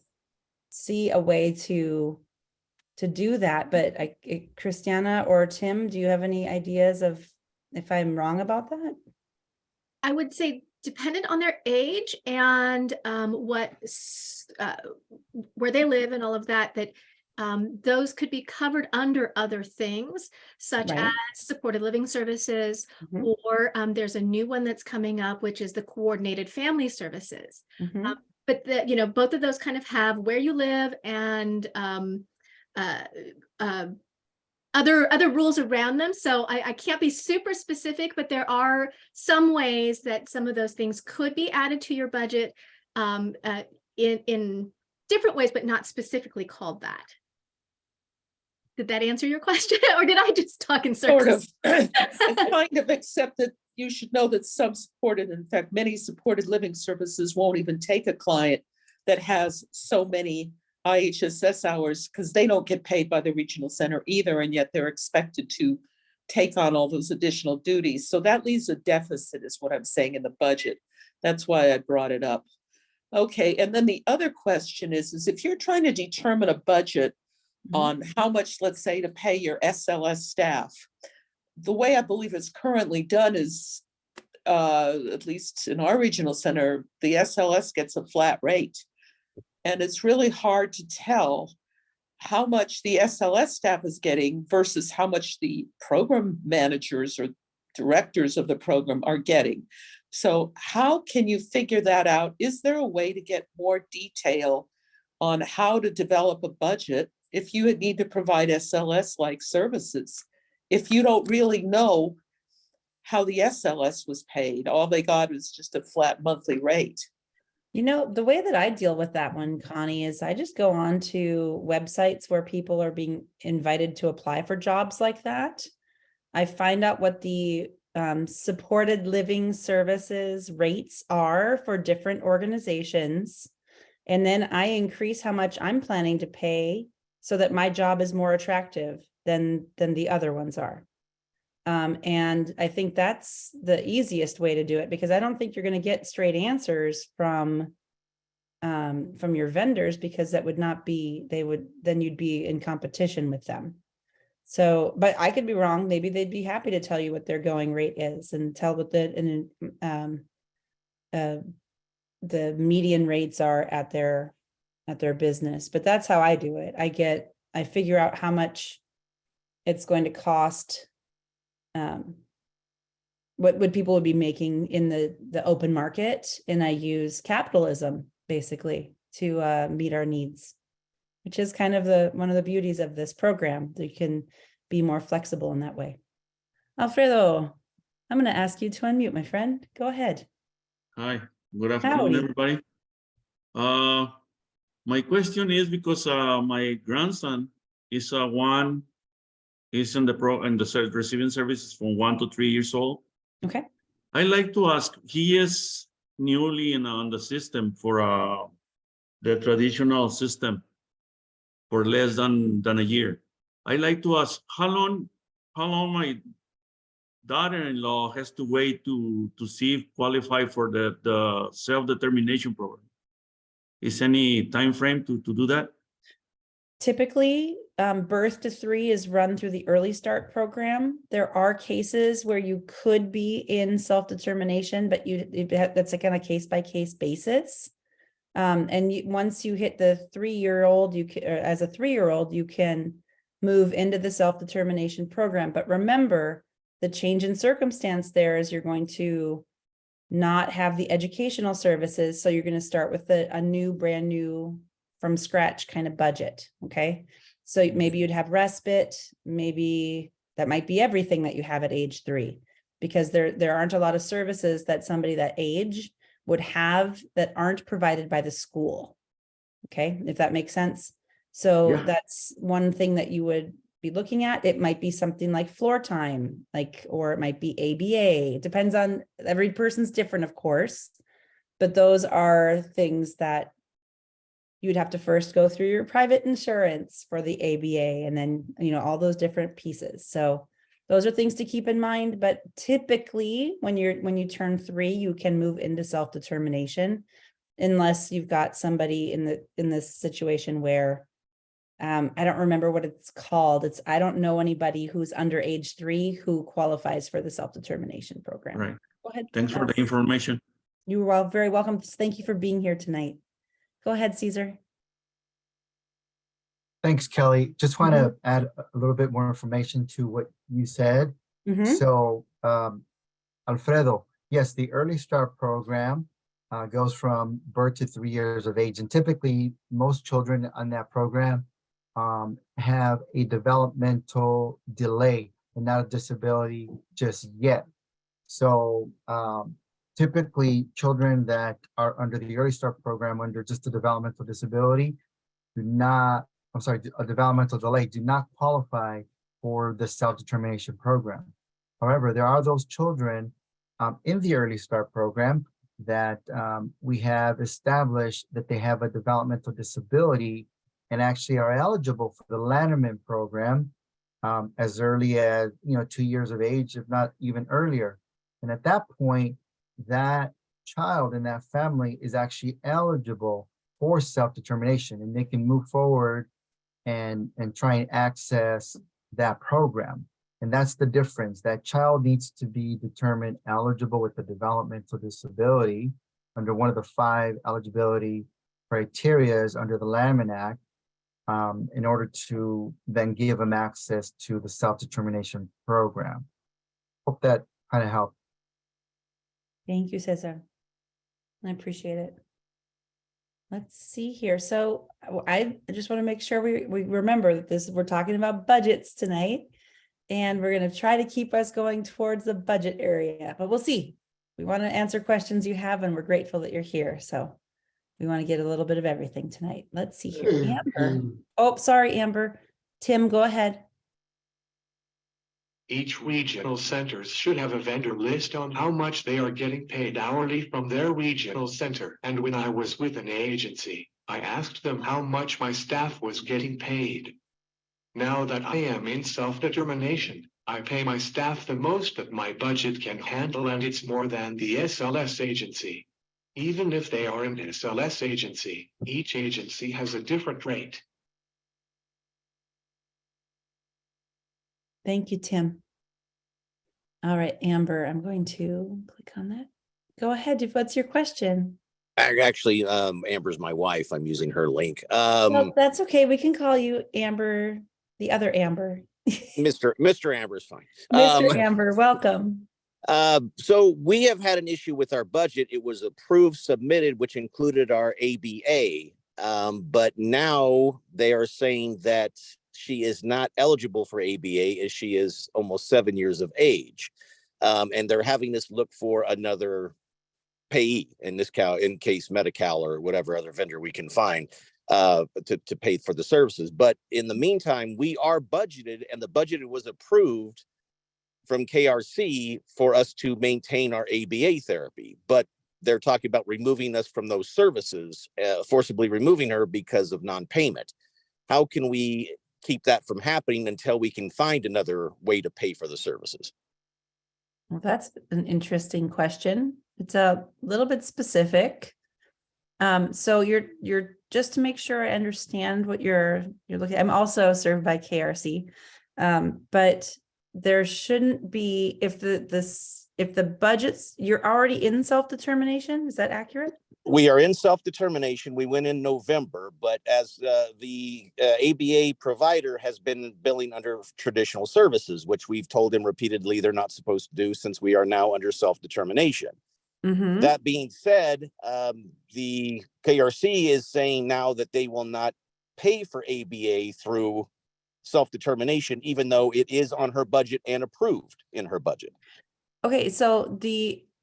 see a way to do that, but Kristianna or Tim, do you have any ideas of if I'm wrong about that? I would say dependent on their age and where they live and all of that, those could be covered under other things, such Right. as supported living services, Mhm. or there's a new one that's coming up, which is the coordinated family services. Mhm. But both of those kind of have where you live and other rules around them. So I can't be super specific, but there are some ways that some of those things could be added to your budget in different ways, but not specifically called that. Did that answer your question, or did I just talk in circles? Sort of. I kind of accept that you should know that some supported, in fact, many supported living services won't even take a client that has so many IHSS hours because they don't get paid by the regional center either, and yet they're expected to take on all those additional duties. So that leaves a deficit, is what I'm saying, in the budget. That's why I brought it up. Okay, and then the other question is if you're trying to determine a budget on how much, let's say, to pay your SLS staff, the way I believe it's currently done is, at least in our regional center, the SLS gets a flat rate. And it's really hard to tell how much the SLS staff is getting versus how much the program managers or directors of the program are getting. So how can you figure that out? Is there a way to get more detail on how to develop a budget if you need to provide SLS-like services? If you don't really know how the SLS was paid. All they got was just a flat monthly rate. You know, the way that I deal with that one, Connie, is I just go on to websites where people are being invited to apply for jobs like that. I find out what the supported living services rates are for different organizations. And then I increase how much I'm planning to pay so that my job is more attractive than the other ones are. And I think that's the easiest way to do it, because I don't think you're going to get straight answers from your vendors, because that would not be, then you'd be in competition with them. So, but I could be wrong. Maybe they'd be happy to tell you what their going rate is and tell what the median rates are at their business. But that's how I do it. I figure out how much it's going to cost, what people would be making in the open market, and I use capitalism basically to meet our needs, which is kind of one of the beauties of this program. You can be more flexible in that way. Alfredo, I'm going to ask you to unmute, my friend. Go ahead. Hi, good afternoon, Howdy. everybody. My question is because my grandson is he's in the receiving services from 1 to 3 years old. Okay. I like to ask, he is newly on the system for the traditional system for less than a year. I like to ask how long my daughter-in-law has to wait to see if qualify for the self-determination program. Is any time frame to do that? Typically, birth to 3 is run through the Early Start program. There are cases where you could be in self-determination, but that's like on a case-by-case basis. And once you hit the 3-year-old, as a 3-year-old, you can move into the self-determination program. But remember, the change in circumstance there is you're going to not have the educational services. So you're going to start with a brand new from scratch kind of budget. Okay. So maybe you'd have respite, maybe that might be everything that you have at age 3, because there aren't a lot of services that somebody that age would have that aren't provided by the school. Okay. If that makes sense. So Yeah. that's one thing that you would be looking at. It might be something like floor time, or it might be ABA. It depends on, every person's different, of course, but those are things that you'd have to first go through your private insurance for the ABA, and then, all those different pieces. So those are things to keep in mind. But typically when you turn 3, you can move into self-determination, unless you've got somebody in this situation where, I don't remember what it's called. I don't know anybody who's under age 3 who qualifies for the self-determination program. Right. Go ahead. Thanks for the information. You are very welcome. Thank you for being here tonight. Go ahead, Caesar. Thanks, Kelly. Just want to add a little bit more information to what you said. So, Alfredo, yes, the Early Start program goes from birth to 3 years of age. And typically, most children on that program have a developmental delay and not a disability just yet. So typically, children that are under the Early Start program under just a developmental disability a developmental delay do not qualify for the self-determination program. However, there are those children in the Early Start program that we have established that they have a developmental disability and actually are eligible for the Lanterman program as early as 2 years of age, if not even earlier. And at that point, that child in that family is actually eligible for self-determination, and they can move forward and try and access that program. And that's the difference. That child needs to be determined eligible with a developmental disability under one of the 5 eligibility criteria under the Lanterman Act in order to then give them access to the self-determination program. Hope that kind of helped. Thank you, Cesar. I appreciate it. Let's see here. So I just want to make sure we remember that we're talking about budgets tonight. And we're going to try to keep us going towards the budget area, but we'll see. We want to answer questions you have, and we're grateful that you're here. So we want to get a little bit of everything tonight. Let's see here. Amber. Oh, sorry, Amber. Tim, go ahead. Each regional centers should have a vendor list on how much they are getting paid hourly from their regional center. And when I was with an agency, I asked them how much my staff was getting paid. Now that I am in self-determination, I pay my staff the most that my budget can handle, and it's more than the SLS agency. Even if they are an SLS agency, each agency has a different rate. Thank you, Tim. All right, Amber, I'm going to click on that. Go ahead. What's your question? Actually, Amber's my wife. I'm using her link. Well, that's okay. We can call you Amber, the other Amber. Mr. Amber's fine. Mr. Amber, welcome. So we have had an issue with our budget. It was approved, submitted, which included our ABA. But now they are saying that she is not eligible for ABA as she is almost 7 years of age. And they're having us look for another payee in case Medi-Cal or whatever other vendor we can find to pay for the services. But in the meantime, we are budgeted, and the budget was approved from KRC for us to maintain our ABA therapy. But they're talking about removing us from those services, forcibly removing her because of non-payment. How can we keep that from happening until we can find another way to pay for the services? Well, that's an interesting question. It's a little bit specific. So you're just to make sure I understand what you're looking at. I'm also served by KRC, but there shouldn't be, if the budgets, you're already in self-determination. Is that accurate? We are in self-determination. We went in November, but as the ABA provider has been billing under traditional services, which we've told them repeatedly they're not supposed to do since we are now under self-determination. Mm-hmm. That being said, the KRC is saying now that they will not pay for ABA through self-determination, even though it is on her budget and approved in her budget. Okay, so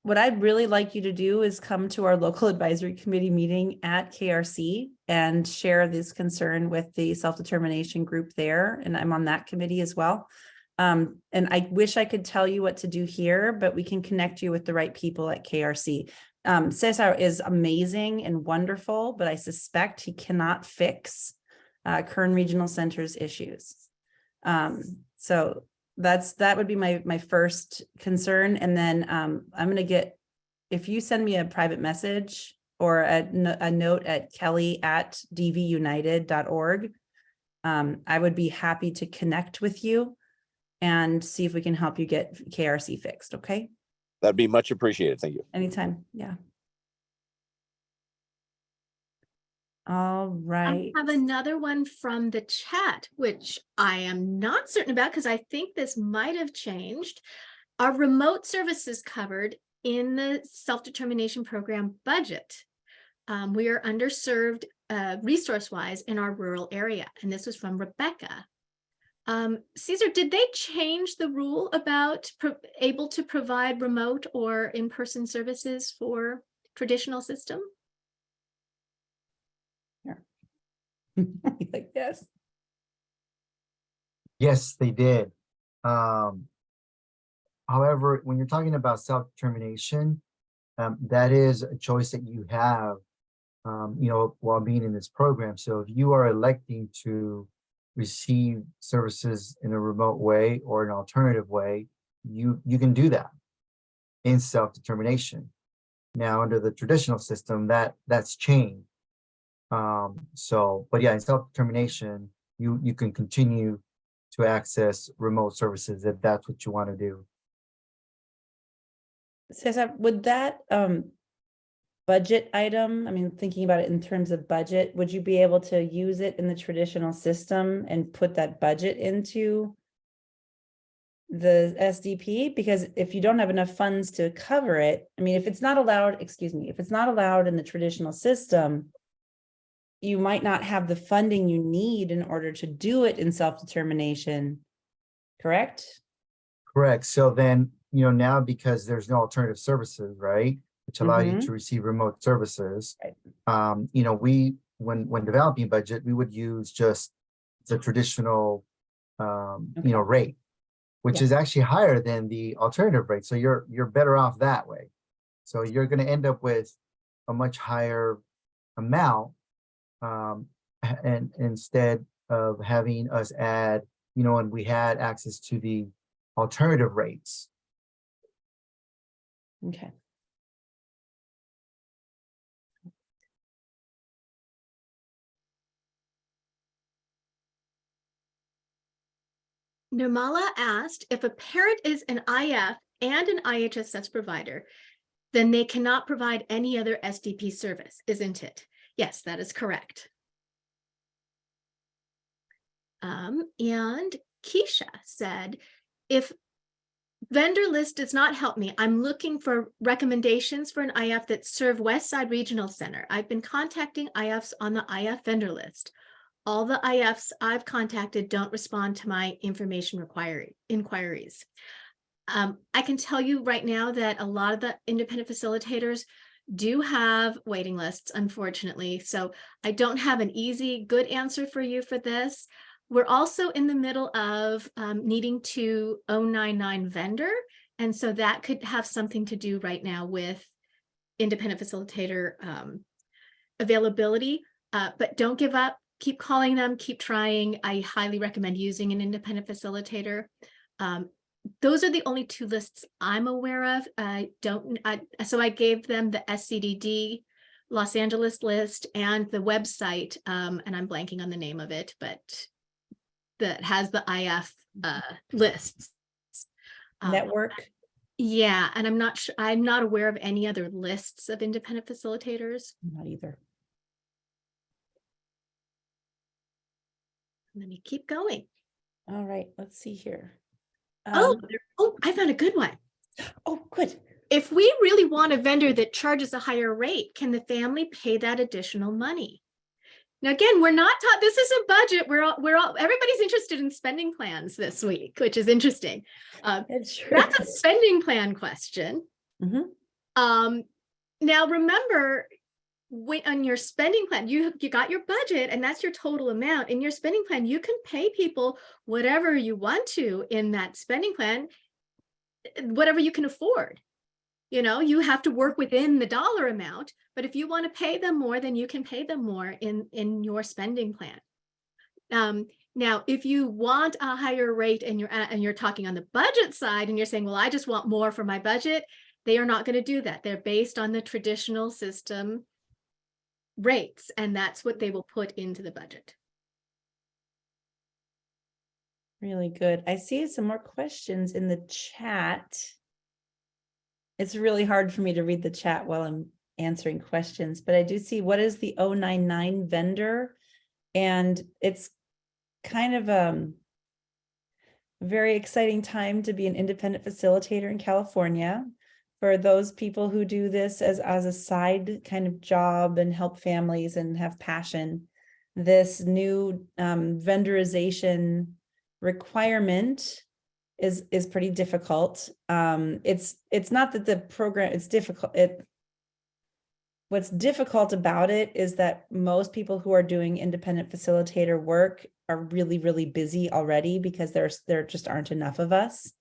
what I'd really like you to do is come to our local advisory committee meeting at KRC and share this concern with the self-determination group there. And I'm on that committee as well. And I wish I could tell you what to do here, but we can connect you with the right people at KRC. Cesar is amazing and wonderful, but I suspect he cannot fix Kern Regional Center's issues. So that would be my first concern. And then I'm going to get, if you send me a private message or a note at kelly@dvunited.org, I would be happy to connect with you and see if we can help you get KRC fixed. Okay. That'd be much appreciated. Thank you. Anytime. Yeah. All right. I have another one from the chat, which I am not certain about because I think this might have changed. Are remote services covered in the self-determination program budget? We are underserved resource-wise in our rural area. And this was from Rebecca. Cesar, did they change the rule about able to provide remote or in-person services for traditional system? Like, yes. Yes, they did. However, when you're talking about self-determination, that is a choice that you have, while being in this program. So if you are electing to receive services in a remote way or an alternative way, you can do that in self-determination. Now, under the traditional system, that's changed. But yeah, in self-determination, you can continue to access remote services if that's what you want to do. Cesar, would that budget item, I mean, thinking about it in terms of budget, would you be able to use it in the traditional system and put that budget into the SDP? Because if you don't have enough funds to cover it, I mean, if it's not allowed in the traditional system, you might not have the funding you need in order to do it in self-determination. correct? Correct. So then, now because there's no alternative services, right? Which allow you to receive remote services. Right. When developing budget, we would use just the traditional, rate, which Yeah. is actually higher than the alternative rate. So you're better off that way. So you're going to end up with a much higher amount, and instead of having us add, and we had access to the alternative rates. Okay. Nirmala asked if a parent is an IF and an IHSS provider, then they cannot provide any other SDP service, isn't it? Yes, that is correct. And Keisha said, if vendor list does not help me, I'm looking for recommendations for an IF that serve West Side Regional Center. I've been contacting IFs on the IF vendor list. All the IFs I've contacted don't respond to my information inquiries. I can tell you right now that a lot of the independent facilitators do have waiting lists, unfortunately. So I don't have an easy, good answer for you for this. We're also in the middle of needing to 099 vendor. And so that could have something to do right now with independent facilitator availability. But don't give up. Keep calling them, keep trying. I highly recommend using an independent facilitator. Those are the only two lists I'm aware of. So I gave them the SCDD Los Angeles list and the website, and I'm blanking on the name of it, but that has the IF lists. Network. Yeah, and I'm not sure. I'm not aware of any other lists of independent facilitators. Not either. Let me keep going. All right, let's see here. Oh, I found a good one. Oh, good. If we really want a vendor that charges a higher rate, can the family pay that additional money? Now, again, we're not taught, this is a budget. Everybody's interested in spending plans this week, which is interesting. That's a spending plan question. Mm-hmm. Now, remember, when on your spending plan, you got your budget and that's your total amount. In your spending plan, you can pay people whatever you want to in that spending plan, whatever you can afford. You have to work within the dollar amount, but if you want to pay them more, then you can pay them more in your spending plan. Now, if you want a higher rate and you're talking on the budget side and you're saying, well, I just want more for my budget, they are not going to do that. They're based on the traditional system rates, and that's what they will put into the budget. Really good. I see some more questions in the chat. It's really hard for me to read the chat while I'm answering questions, but I do see, what is the 099 vendor? And it's kind of a very exciting time to be an independent facilitator in California. For those people who do this as a side kind of job and help families and have passion, this new vendorization requirement is pretty difficult. It's not that the program is difficult. What's difficult about it is that most people who are doing independent facilitator work are really, really busy already because there just aren't enough of us.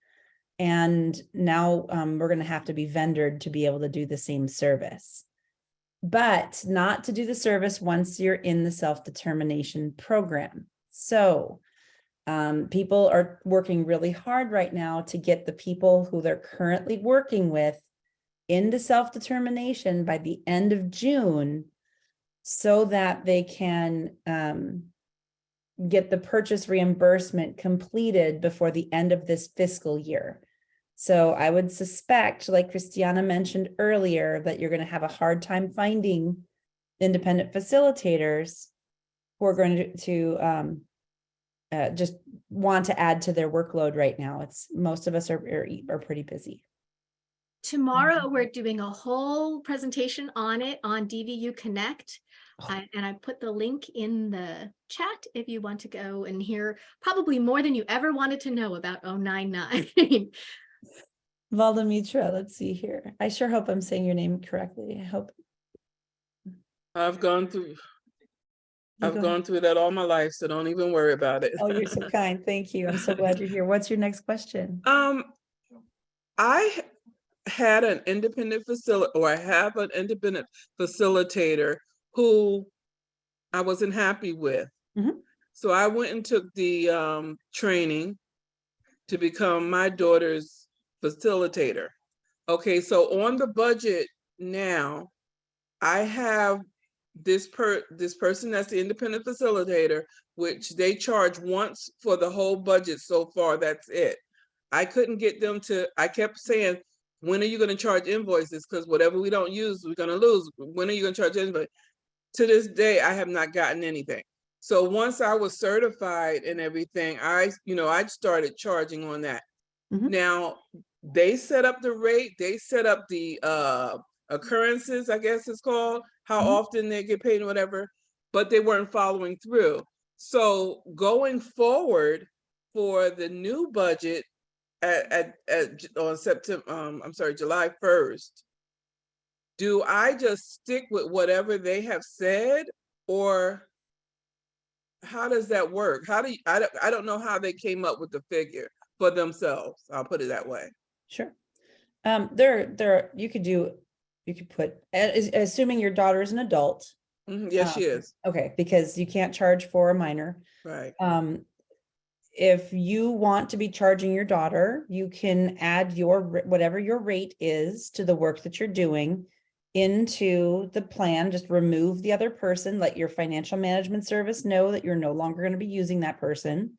And now we're going to have to be vendored to be able to do the same service, but not to do the service once you're in the self-determination program. So people are working really hard right now to get the people who they're currently working with into self-determination by the end of June so that they can get the purchase reimbursement completed before the end of this fiscal year. So I would suspect, like Kristianna mentioned earlier, that you're going to have a hard time finding independent facilitators who are going to just want to add to their workload right now. Most of us are pretty busy. Tomorrow, we're doing a whole presentation on it on DVU Connect. And I put the link in the chat if you want to go and hear probably more than you ever wanted to know about 099. Valdemitra, let's see here. I sure hope I'm saying your name correctly. I hope. I've gone through You I've go gone ahead. through that all my life, so don't even worry about it. Oh, you're so kind. Thank you. I'm so glad you're here. What's your next question? I had an independent I have an independent facilitator who I wasn't happy with. Mhm. So I went and took the training to become my daughter's facilitator. Okay, so on the budget now, I have this person that's the independent facilitator, which they charge once for the whole budget so far. That's it. I couldn't get them to. I kept saying, when are you going to charge invoices? Because whatever we don't use, we're going to lose. When are you going to charge invoices? To this day, I have not gotten anything. So once I was certified and everything, I started charging on that. Mhm. Now they set up the rate, they set up the occurrences, I guess it's called, how Mhm. often they get paid and whatever, but they weren't following through. So going forward for the new budget on July 1st, do I just stick with whatever they have said, or how does that work? I don't know how they came up with the figure for themselves. I'll put it that way. Sure. You could put, assuming your daughter is an adult. Yes, she is. Okay, because you can't charge for a minor. Right. If you want to be charging your daughter, you can add whatever your rate is to the work that you're doing into the plan. Just remove the other person, let your financial management service know that you're no longer going to be using that person.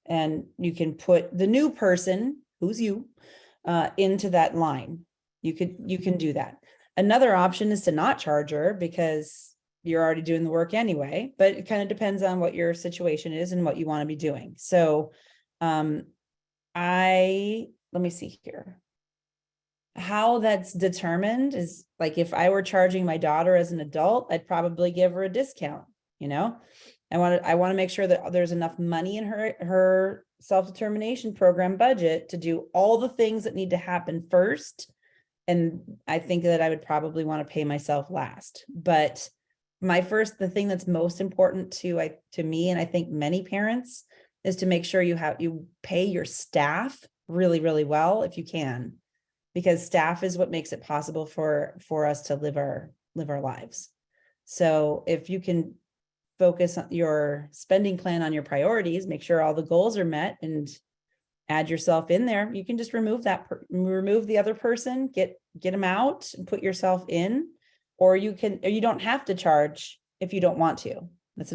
And you can put the new person, who's you, into that line. You can do that. Another option is to not charge her because you're already doing the work anyway, but it kind of depends on what your situation is and what you want to be doing. So, let me see here. How that's determined is like, if I were charging my daughter as an adult, I'd probably give her a discount. I want to make sure that there's enough money in her self-determination program budget to do all the things that need to happen first. And I think that I would probably want to pay myself last. But the thing that's most important to me, and I think many parents, is to make sure you pay your staff really, really well if you can, because staff is what makes it possible for us to live our lives. So if you can focus on your spending plan on your priorities, make sure all the goals are met, and add yourself in there, you can just remove the other person, get them out and put yourself in, or you don't have to charge if you don't want to.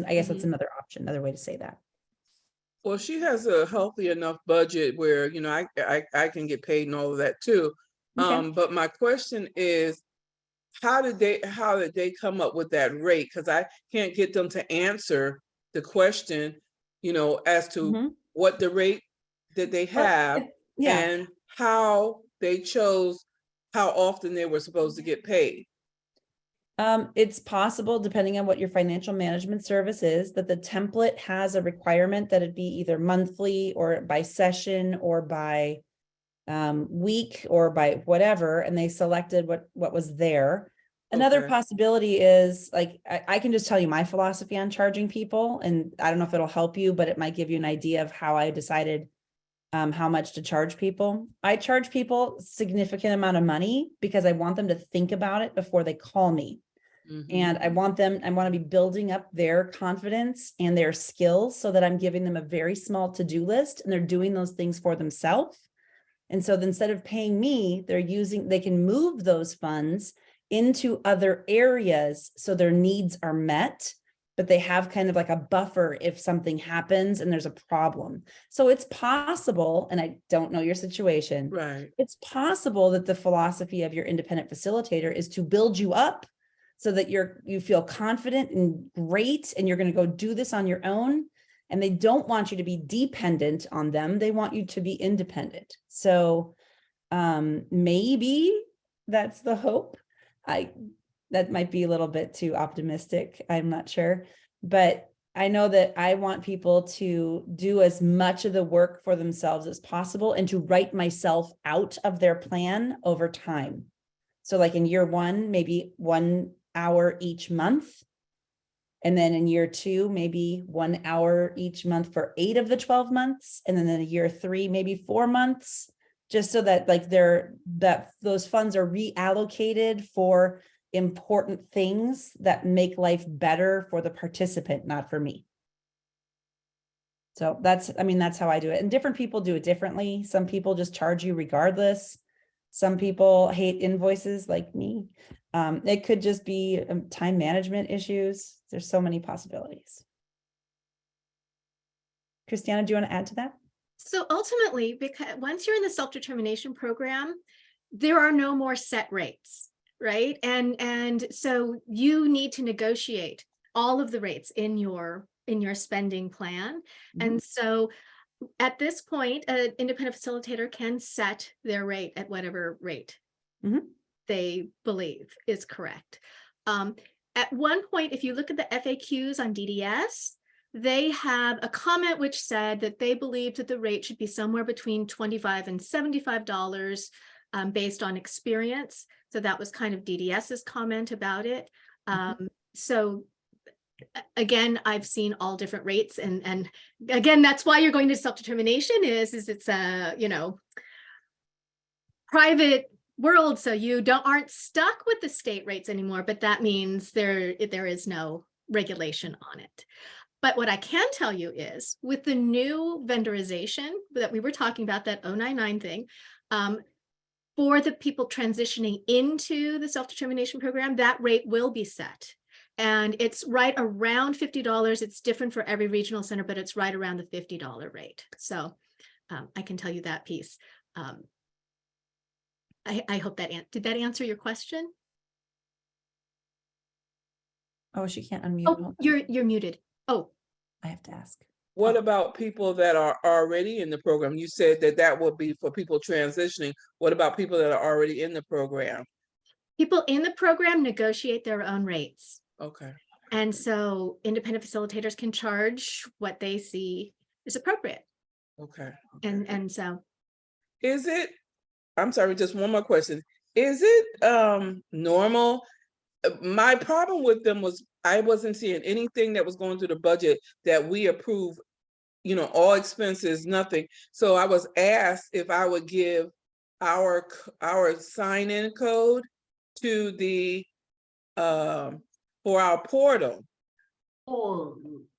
I guess that's another option, another way to say that. Well, she has a healthy enough budget where, I can get paid and all of that too. Okay. But my question is, how did they come up with that rate? Because I can't get them to answer the question, as to what the rate that they have, and how they chose how often they were supposed to get paid. It's possible, depending on what your financial management service is, that the template has a requirement that it be either monthly or by session or by week or by whatever, and they selected what was there. Another possibility is, like, I can just tell you my philosophy on charging people, and I don't know if it'll help you, but it might give you an idea of how I decided how much to charge people. I charge people a significant amount of money because I want them to think about it before they call me. And I want to be building up their confidence and their skills so that I'm giving them a very small to-do list and they're doing those things for themselves. And so instead of paying me, they can move those funds into other areas so their needs are met, but they have kind of like a buffer if something happens and there's a problem. So it's possible, and I don't know your situation, right? It's possible that the philosophy of your independent facilitator is to build you up so that you feel confident and great, and you're going to go do this on your own. And they don't want you to be dependent on them. They want you to be independent. So maybe that's the hope. that might be a little bit too optimistic. I'm not sure, but I know that I want people to do as much of the work for themselves as possible and to write myself out of their plan over time. So like in year one, maybe 1 hour each month. And then in year two, maybe 1 hour each month for 8 of the 12 months. And then in year three, maybe 4 months, just so that like those funds are reallocated for important things that make life better for the participant, not for me. So that's how I do it. And different people do it differently. Some people just charge you regardless. Some people hate invoices like me. It could just be time management issues. There's so many possibilities. Kristianna, do you want to add to that? So ultimately, because once you're in the self-determination program, there are no more set rates, right? And so you need to negotiate all of the rates in your spending plan. Mhm. And so at this point, an independent facilitator can set their rate at whatever rate Mhm. they believe is correct. At one point, if you look at the FAQs on DDS, they have a comment which said that they believed that the rate should be somewhere between $25 and $75 based on experience. So that was kind of DDS's comment about it. So again, I've seen all different rates, and again, that's why you're going to self-determination is it's a, private world, so you aren't stuck with the state rates anymore, but that means there is no regulation on it. But what I can tell you is with the new vendorization that we were talking about, that 099 thing, for the people transitioning into the self-determination program, that rate will be set. And it's right around $50. It's different for every regional center, but it's right around the $50 rate. So I can tell you that piece. I hope did that answer your question? Oh, she can't unmute. Oh, you're muted. Oh, I have to ask. What about people that are already in the program? You said that would be for people transitioning. What about people that are already in the program? People in the program negotiate their own rates. Okay. And so independent facilitators can charge what they see is appropriate. Okay. And so. Is it, I'm sorry, just one more question. Is it normal? My problem with them was I wasn't seeing anything that was going through the budget that we approve, all expenses, nothing. So I was asked if I would give our sign-in code to the for our portal.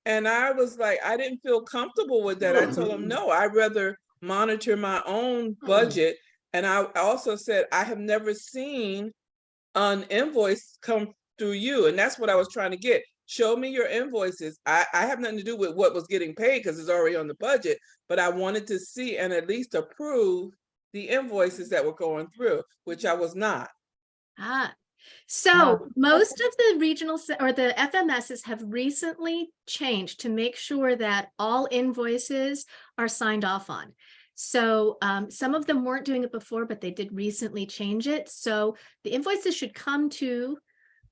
And I was like, I didn't feel comfortable with that. I told them, no, I'd rather monitor my own budget. And I also said, I have never seen an invoice come through you. And that's what I was trying to get. Show me your invoices. I have nothing to do with what was getting paid because it's already on the budget, but I wanted to see and at least approve the invoices that were going through, which I was not. So most of the regional or the FMSs have recently changed to make sure that all invoices are signed off on. So some of them weren't doing it before, but they did recently change it. So the invoices should come to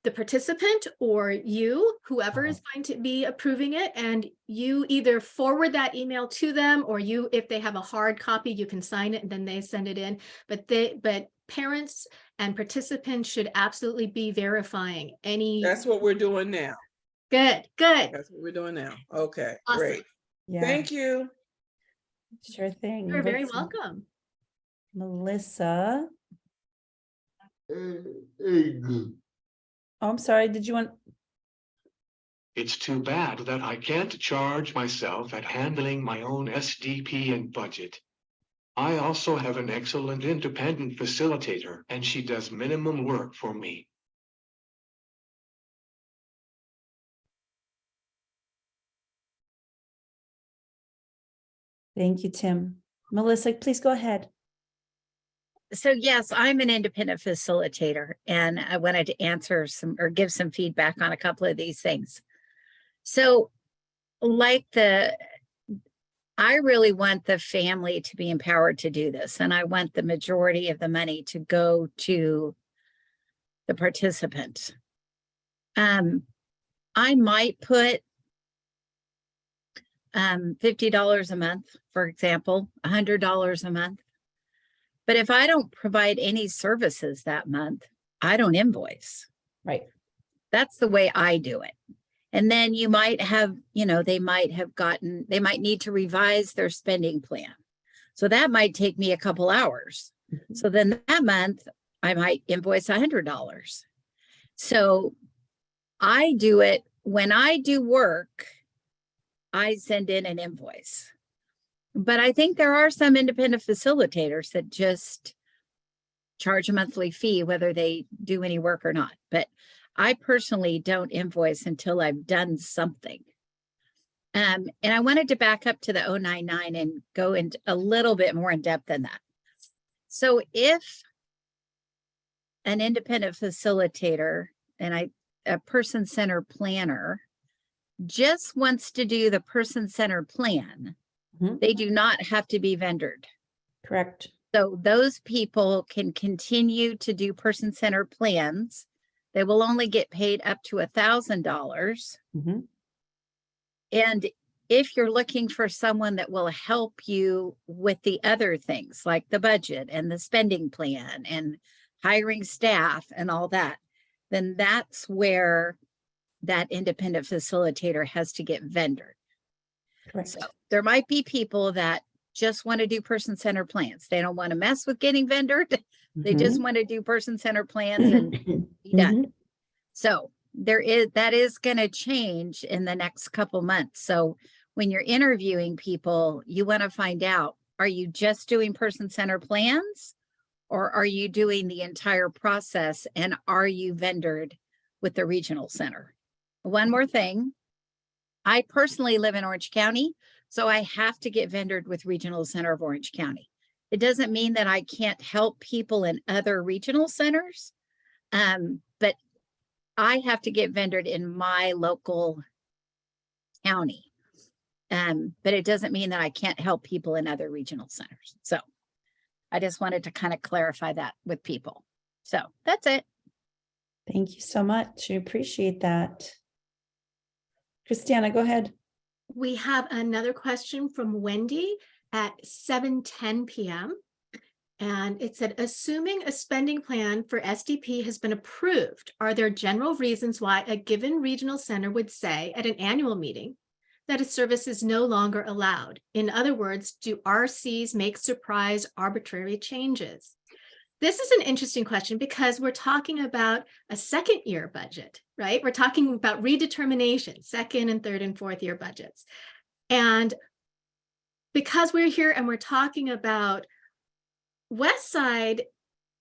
the participant or you, whoever is going to be approving it, and you either forward that email to them, or you, if they have a hard copy, you can sign it and then they send it in. But parents and participants should absolutely be verifying any. That's what we're doing now. Good. That's what we're doing now. Okay, Awesome. great. Yeah. Thank you. Sure thing. You're very welcome. Melissa. Oh, I'm sorry. Did you want? It's too bad that I can't charge myself at handling my own SDP and budget. I also have an excellent independent facilitator, and she does minimum work for me. Thank you, Tim. Melissa, please go ahead. So yes, I'm an independent facilitator, and I wanted to answer give some feedback on a couple of these things. So I really want the family to be empowered to do this, and I want the majority of the money to go to the participant. I might put $50 a month, for example, $100 a month. But if I don't provide any services that month, I don't invoice. Right. That's the way I do it. And then you might have, they might need to revise their spending plan. So that might take me a couple hours. Mhm. So then that month I might invoice $100. So I do it when I do work, I send in an invoice. But I think there are some independent facilitators that just charge a monthly fee, whether they do any work or not. But I personally don't invoice until I've done something. And I wanted to back up to the 099 and go into a little bit more in depth than that. So if an independent facilitator and a person-centered planner just wants to do the person-centered plan, Mhm. they do not have to be vendored. Correct. So those people can continue to do person-centered plans. They will only get paid up to $1,000. Mhm. And if you're looking for someone that will help you with the other things like the budget and the spending plan and hiring staff and all that, then that's where that independent facilitator has to get vendored. Correct. So there might be people that just want to do person-centered plans. They don't want to mess with getting vendored. They just want to do person-centered plans and be done. Mhm. So that is going to change in the next couple months. So when you're interviewing people, you want to find out, are you just doing person-centered plans or are you doing the entire process, and are you vendored with the regional center? One more thing. I personally live in Orange County, so I have to get vendored with Regional Center of Orange County. It doesn't mean that I can't help people in other regional centers, but I have to get vendored in my local county. But it doesn't mean that I can't help people in other regional centers. So I just wanted to kind of clarify that with people. So that's it. Thank you so much. I appreciate that. Kristianna, go ahead. We have another question from Wendy at 7:10 p.m. And it said, assuming a spending plan for SDP has been approved, are there general reasons why a given regional center would say at an annual meeting that a service is no longer allowed? In other words, do RCs make surprise arbitrary changes? This is an interesting question because we're talking about a second year budget, right? We're talking about redetermination, second and third and fourth year budgets. And because we're here and we're talking about West Side,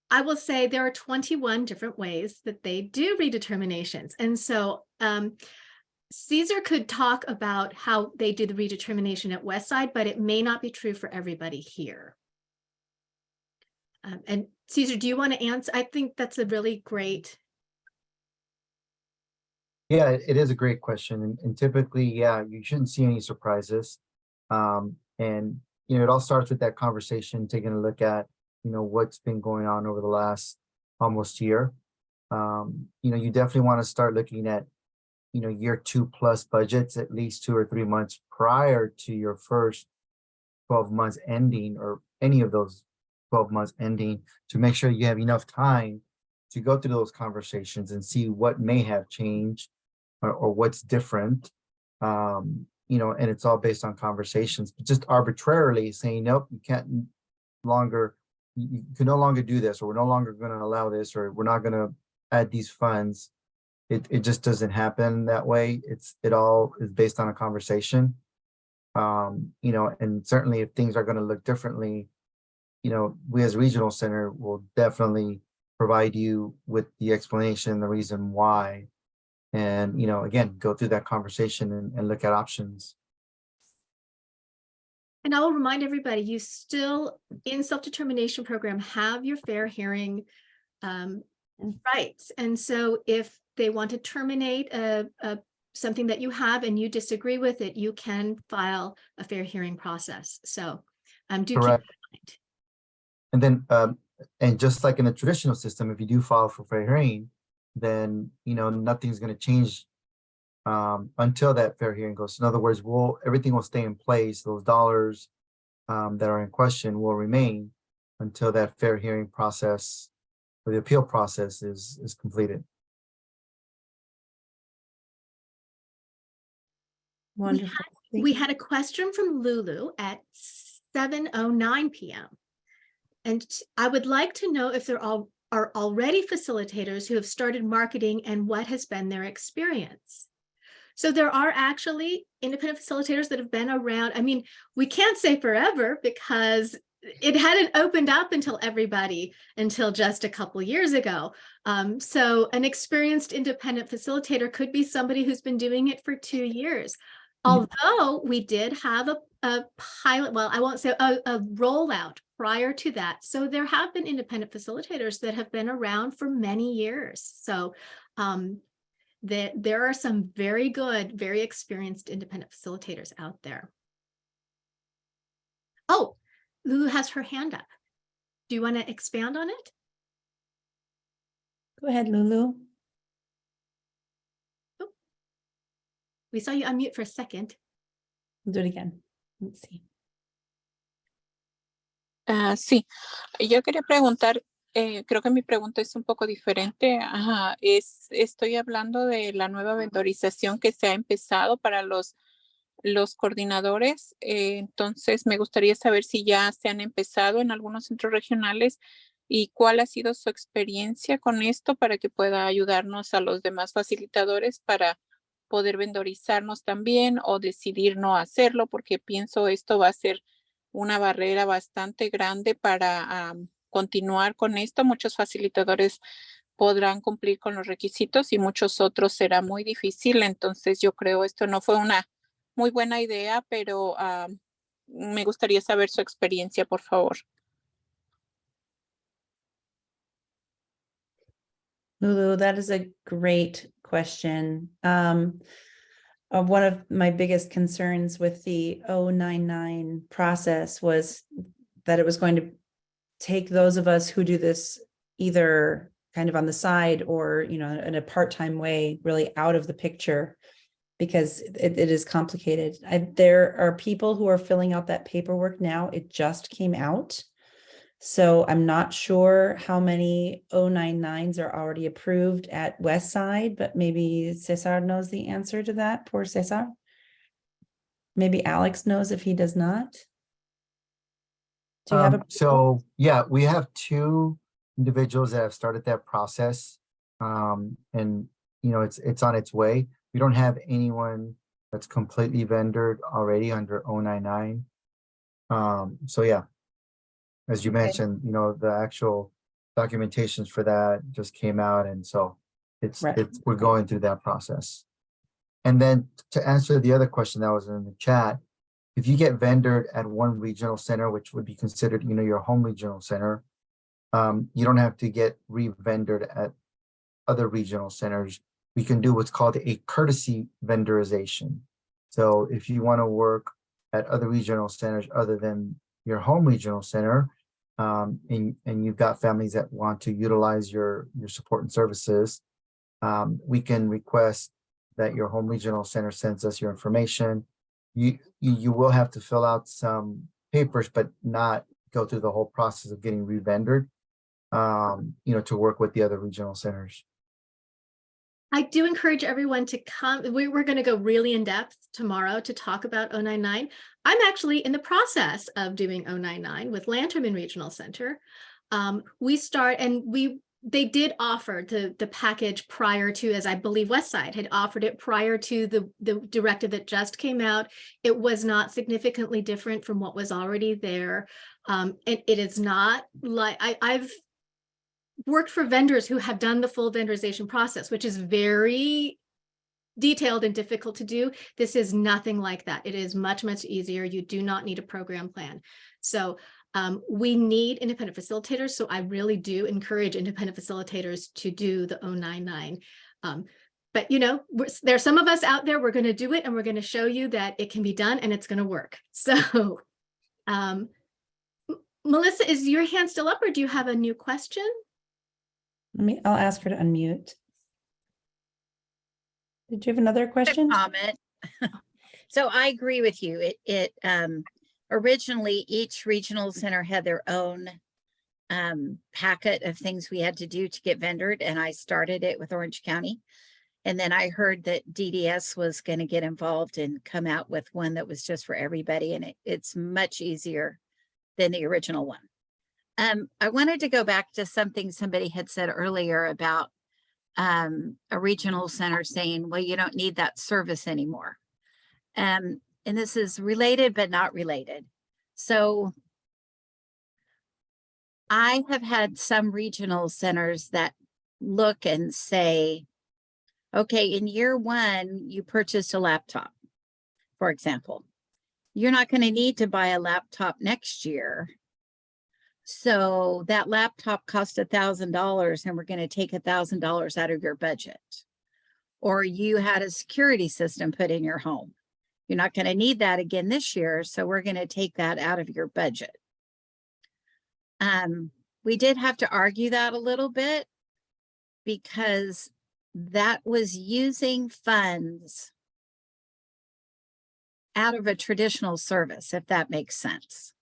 I will say there are 21 different ways that they do redeterminations. And so Caesar could talk about how they do the redetermination at West Side, but it may not be true for everybody here. And Caesar, do you want to answer? I think that's a really great. Yeah, it is a great question. And typically, yeah, you shouldn't see any surprises. And, it all starts with that conversation, taking a look at, what's been going on over the last almost year. You definitely want to start looking at, year 2+ budgets, at least 2 or 3 months prior to your first 12 months ending, or any of those 12 months ending, to make sure you have enough time to go through those conversations and see what may have changed or what's different. And it's all based on conversations, but just arbitrarily saying, nope, you can no longer do this, or we're no longer going to allow this, or we're not going to add these funds. It just doesn't happen that way. It all is based on a conversation. And certainly if things are going to look differently, we as regional center will definitely provide you with the explanation, the reason why. And, again, go through that conversation and look at options. And I will remind everybody, you still in self-determination program have your fair hearing rights. And so if they want to terminate something that you have and you disagree with it, you can file a fair hearing process. So do Correct. keep that in mind. And then, and just like in the traditional system, if you do file for fair hearing, then, nothing's going to change until that fair hearing goes. In other words, everything will stay in place. Those dollars that are in question will remain until that fair hearing process or the appeal process is completed. Wonderful. We had a question from Lulu at 7:09 p.m. And I would like to know if there are already facilitators who have started marketing and what has been their experience. So there are actually independent facilitators that have been around. I mean, we can't say forever because it hadn't opened up until just a couple years ago. So an experienced independent facilitator could be somebody who's been doing it for 2 years. Although we did have a pilot, well, I won't say a rollout prior to that. So there have been independent facilitators that have been around for many years. So there are some very good, very experienced independent facilitators out there. Oh, Lulu has her hand up. Do you want to expand on it? Go ahead, Lulu. Oh. We saw you unmute for a second. We'll do it again. Let's see. Sí, yo quería preguntar, creo que mi pregunta es un poco diferente. Ajá, estoy hablando de la nueva vendorización que se ha empezado para los coordinadores. Entonces, me gustaría saber si ya se han empezado en algunos centros regionales y cuál ha sido su experiencia con esto para que pueda ayudarnos a los demás facilitadores para poder vendorizarnos también o decidir no hacerlo, porque pienso esto va a ser una barrera bastante grande para continuar con esto. Muchos facilitadores podrán cumplir con los requisitos y muchos otros será muy difícil. Entonces yo creo esto no fue una muy buena idea, pero me gustaría saber su experiencia, por favor. Lulu, that is a great question. One of my biggest concerns with the 099 process was that it was going to take those of us who do this either kind of on the side or, in a part-time way, really out of the picture, because it is complicated. There are people who are filling out that paperwork now. It just came out. So I'm not sure how many 099s are already approved at Westside, but maybe Cesar knows the answer to that. Poor Cesar. Maybe Alex knows if he does not. Do you have a So yeah, we have 2 individuals that have started that process. And it's on its way. We don't have anyone that's completely vendored already under 099. So yeah. As you mentioned, the actual documentations for that just came out. And so we're going through that process. And then to answer the other question that was in the chat, if you get vendored at one regional center, which would be considered, your home regional center, you don't have to get re-vendored at other regional centers. We can do what's called a courtesy vendorization. So if you want to work at other regional centers other than your home regional center, and you've got families that want to utilize your support and services, we can request that your home regional center sends us your information. You will have to fill out some papers, but not go through the whole process of getting re-vendored, to work with the other regional centers. I do encourage everyone to come. We're going to go really in depth tomorrow to talk about 099. I'm actually in the process of doing 099 with Lanterman Regional Center. They did offer the package prior to, as I believe Westside had offered it prior to the directive that just came out. It was not significantly different from what was already there. And it is not like I've worked for vendors who have done the full vendorization process, which is very detailed and difficult to do. This is nothing like that. It is much, much easier. You do not need a program plan. So we need independent facilitators. So I really do encourage independent facilitators to do the 099. But there's some of us out there, we're going to do it and we're going to show you that it can be done and it's going to work. So Melissa, is your hand still up or do you have a new question? I'll ask her to unmute. Did you have another question? Comment. So I agree with you. Originally each regional center had their own packet of things we had to do to get vendored, and I started it with Orange County. And then I heard that DDS was going to get involved and come out with one that was just for everybody, and it's much easier than the original one. I wanted to go back to something somebody had said earlier about a regional center saying, well, you don't need that service anymore. And this is related, but not related. So I have had some regional centers that look and say, okay, in year one, you purchased a laptop, for example. You're not going to need to buy a laptop next year. So that laptop cost $1,000 and we're going to take $1,000 out of your budget. Or you had a security system put in your home. You're not going to need that again this year. So we're going to take that out of your budget. We did have to argue that a little bit because that was using funds out of a traditional service, if that makes sense.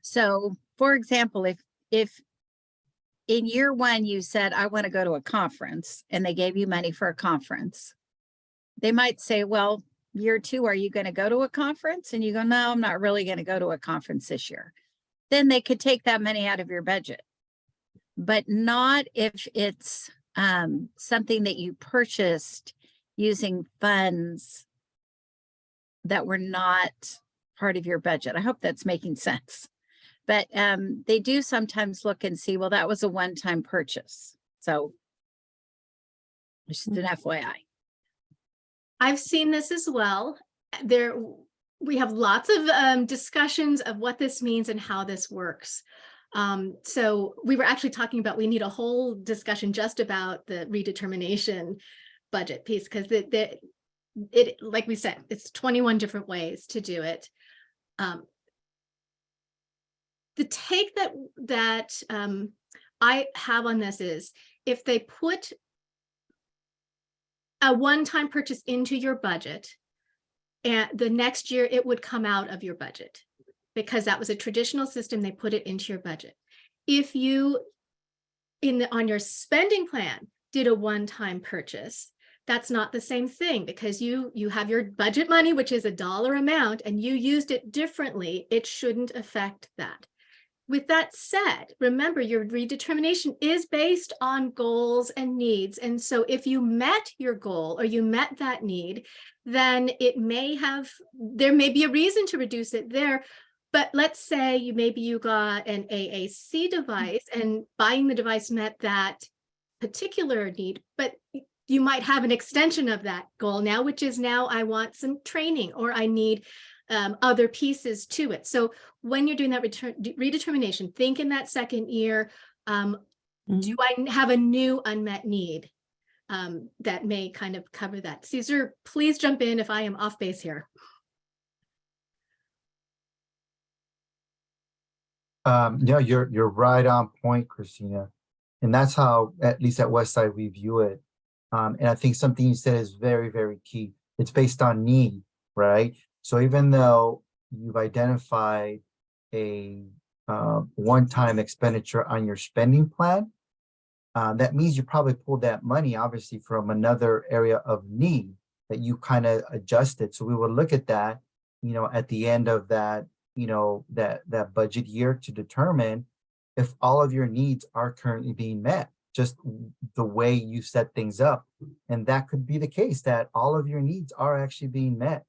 So, for example, if in year one you said, I want to go to a conference, and they gave you money for a conference, they might say, well, year two, are you going to go to a conference? And you go, no, I'm not really going to go to a conference this year. Then they could take that money out of your budget, but not if it's something that you purchased using funds that were not part of your budget. I hope that's making sense. But they do sometimes look and see, well, that was a one-time purchase. So just an FYI. I've seen this as well. We have lots of discussions of what this means and how this works. So we were actually talking about, we need a whole discussion just about the redetermination budget piece, because it, like we said, it's 21 different ways to do it. The take that I have on this is, if they put a one-time purchase into your budget, and the next year it would come out of your budget, because that was a traditional system, they put it into your budget. If you, on your spending plan, did a one-time purchase, that's not the same thing, because you have your budget money, which is a dollar amount, and you used it differently. It shouldn't affect that. With that said, remember, your redetermination is based on goals and needs. And so if you met your goal or you met that need, then there may be a reason to reduce it there. But let's say maybe you got an AAC device, and buying the device met that particular need, but you might have an extension of that goal now, which is now I want some training, or I need other pieces to it. So when you're doing that redetermination, think in that second year, do I have a new unmet need that may kind of cover that? Caesar, please jump in if I am off base here. No, you're right on point, Christina. And that's how, at least at Westside, we view it. And I think something you said is very, very key. It's based on need, right? So even though you've identified a one-time expenditure on your spending plan, that means you probably pulled that money, obviously, from another area of need that you kind of adjusted. So we would look at that, at the end of that, that budget year, to determine if all of your needs are currently being met, just the way you set things up. And that could be the case, that all of your needs are actually being met,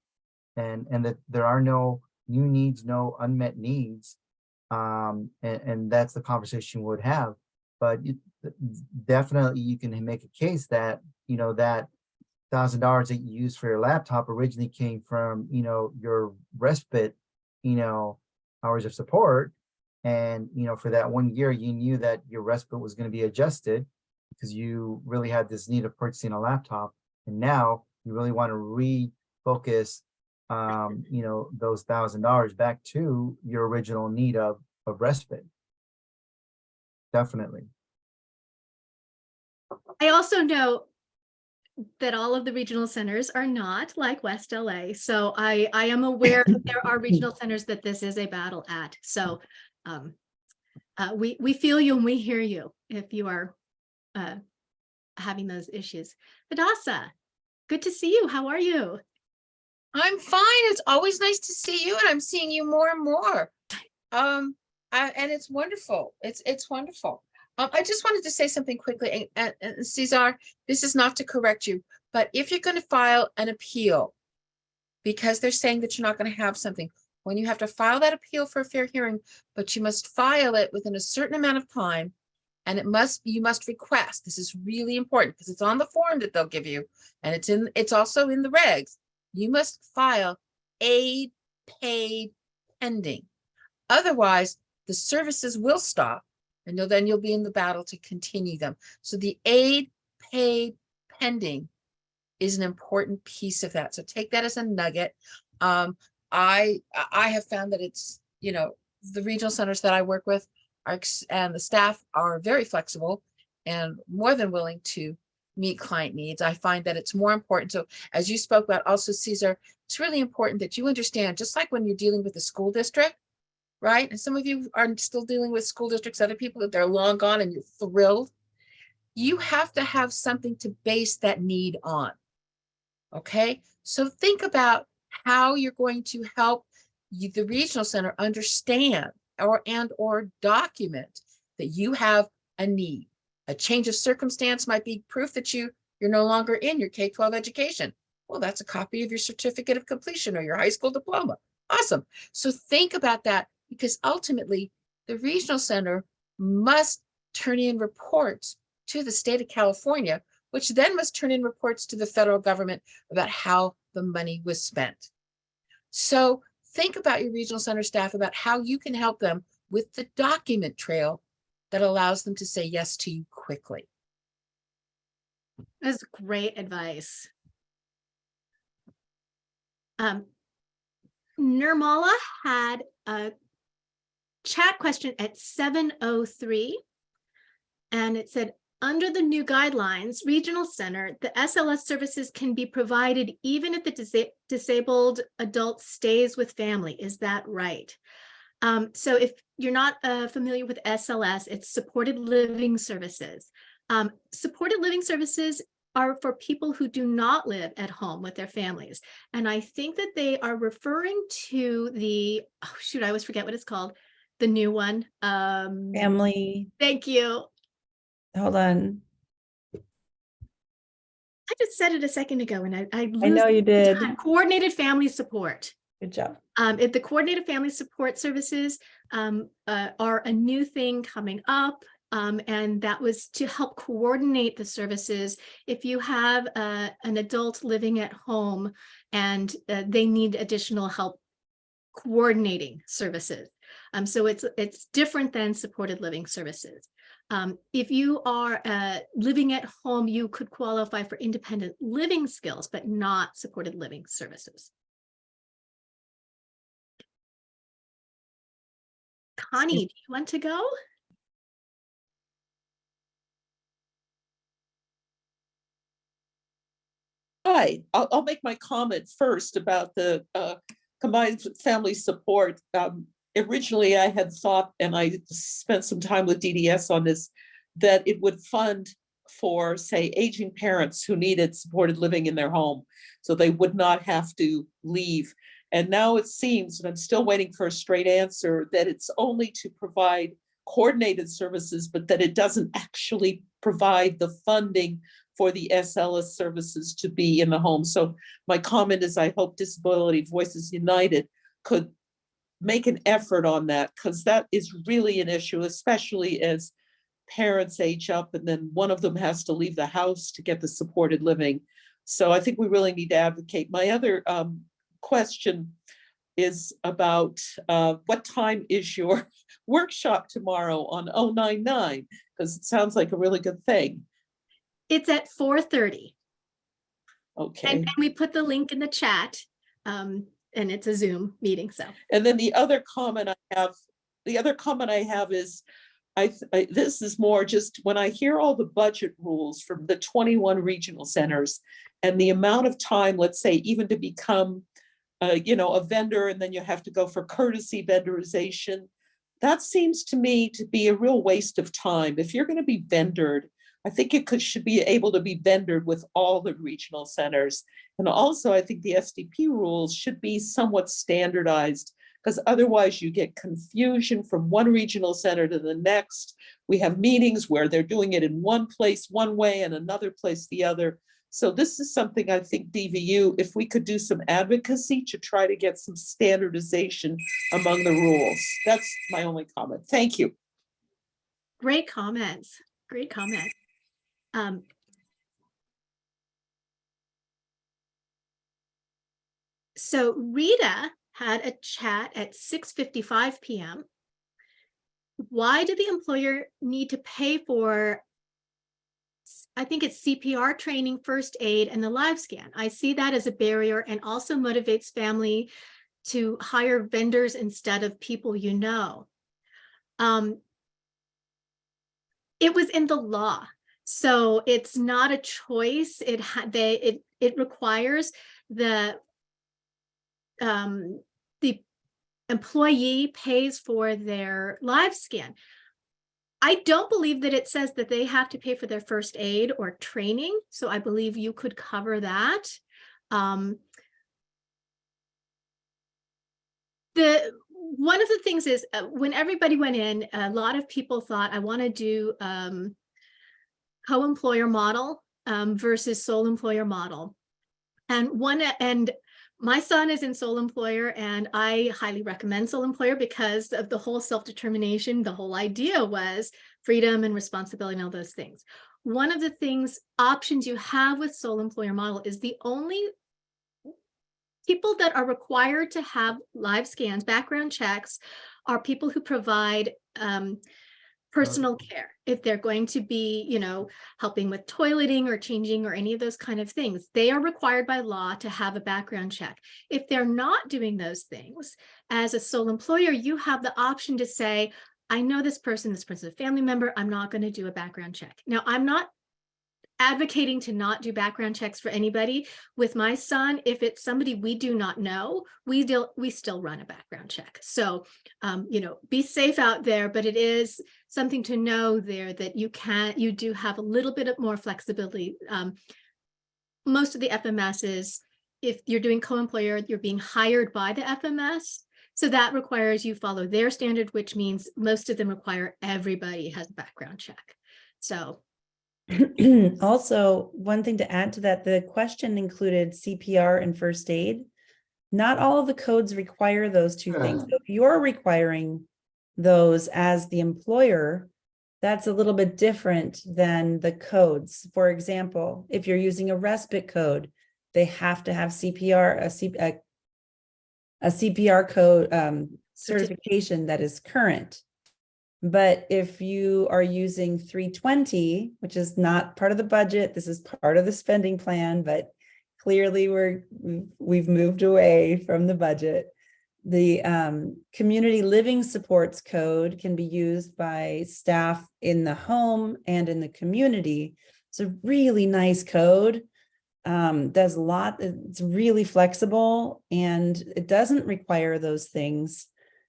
and that there are no new needs, no unmet needs. And that's the conversation we would have. But definitely you can make a case that, that $1,000 that you used for your laptop originally came from, your respite, hours of support. And, for that 1 year, you knew that your respite was going to be adjusted because you really had this need of purchasing a laptop. And now you really want to refocus, those $1,000 back to your original need of respite. Definitely. I also know that all of the regional centers are not like West LA. So I am aware that there are regional centers that this is a battle at. So we feel you and we hear you if you are having those issues. Vidasa, good to see you. How are you? I'm fine. It's always nice to see you, and I'm seeing you more and more. And it's wonderful. It's wonderful. I just wanted to say something quickly, and Cesar, this is not to correct you, but if you're going to file an appeal because they're saying that you're not going to have something, when you have to file that appeal for a fair hearing, but you must file it within a certain amount of time, and you must request. This is really important because it's on the form that they'll give you, and it's also in the regs. You must file aid paid pending. Otherwise, the services will stop, and then you'll be in the battle to continue them. So the aid paid pending is an important piece of that. So take that as a nugget. I have found that it's, the regional centers that I work with and the staff are very flexible and more than willing to meet client needs. I find that it's more important. So as you spoke about also, Cesar, it's really important that you understand, just like when you're dealing with the school district, right? And some of you are still dealing with school districts, other people that they're long gone and you're thrilled. You have to have something to base that need on. Okay, so think about how you're going to help the regional center understand or document that you have a need. A change of circumstance might be proof that you're no longer in your K-12 education. Well, that's a copy of your certificate of completion or your high school diploma. Awesome. So think about that, because ultimately the regional center must turn in reports to the state of California, which then must turn in reports to the federal government about how the money was spent. So think about your regional center staff about how you can help them with the document trail that allows them to say yes to you quickly. That's great advice. Nirmala had a chat question at 7:03, and it said, under the new guidelines, regional center, the SLS services can be provided even if the disabled adult stays with family. Is that right? So if you're not familiar with SLS, it's supported living services. Supported living services are for people who do not live at home with their families. And I think that they are referring to the, oh shoot, I always forget what it's called, the new one. Family. Thank you. Hold on. I just said it a second ago and I know you did. Coordinated family support. Good job. The coordinated family support services are a new thing coming up. And that was to help coordinate the services. If you have an adult living at home and they need additional help coordinating services. So it's different than supported living services. If you are living at home, you could qualify for independent living skills, but not supported living services. Connie, do you want to go? Hi, I'll make my comment first about the combined family support. Originally, I had thought, and I spent some time with DDS on this, that it would fund for, say, aging parents who needed supported living in their home, so they would not have to leave. And now it seems, and I'm still waiting for a straight answer, that it's only to provide coordinated services, but that it doesn't actually provide the funding for the SLS services to be in the home. So my comment is, I hope Disability Voices United could make an effort on that, because that is really an issue, especially as parents age up and then one of them has to leave the house to get the supported living. So I think we really need to advocate. My other question is about what time is your workshop tomorrow on 099? Because it sounds like a really good thing. It's at 4:30. Okay. And we put the link in the chat, and it's a Zoom meeting. So. And then the other comment I have is, this is more just when I hear all the budget rules from the 21 regional centers and the amount of time, let's say, even to become, a vendor, and then you have to go for courtesy vendorization. That seems to me to be a real waste of time. If you're going to be vendored, I think it should be able to be vendored with all the regional centers. And also, I think the SDP rules should be somewhat standardized, because otherwise you get confusion from one regional center to the next. We have meetings where they're doing it in one place one way and another place the other. So this is something I think DVU, if we could do some advocacy to try to get some standardization among the rules. That's my only comment. Thank you. Great comments. Great comment. So Rita had a chat at 6:55 p.m. Why did the employer need to pay for, I think it's CPR training, first aid, and the live scan? I see that as a barrier and also motivates family to hire vendors instead of people you know. It was in the law, so it's not a choice. It requires the employee pays for their live scan. I don't believe that it says that they have to pay for their first aid or training, so I believe you could cover that. One of the things is when everybody went in, a lot of people thought, I want to do co-employer model versus sole employer model. And my son is in sole employer, and I highly recommend sole employer because of the whole self-determination. The whole idea was freedom and responsibility and all those things. One of the options you have with sole employer model is the only people that are required to have live scans, background checks, are people who provide personal care. If they're going to be, helping with toileting or changing or any of those kind of things, they are required by law to have a background check. If they're not doing those things, as a sole employer, you have the option to say, I know this person is a family member, I'm not going to do a background check. Now, I'm not advocating to not do background checks for anybody. With my son, if it's somebody we do not know, we still run a background check. So, be safe out there, but it is something to know there that you do have a little bit of more flexibility. Most of the FMSs, if you're doing co-employer, you're being hired by the FMS. So that requires you follow their standard, which means most of them require everybody has a background check. So also, one thing to add to that, the question included CPR and first aid. Not all of the codes require those two things. So if you're requiring those as the employer, that's a little bit different than the codes. For example, if you're using a respite code, they have to have CPR, a CPR code certification that is current. But if you are using 320, which is not part of the budget, this is part of the spending plan, but clearly we've moved away from the budget. The community living supports code can be used by staff in the home and in the community. It's a really nice code. Does a lot. It's really flexible, and it doesn't require those things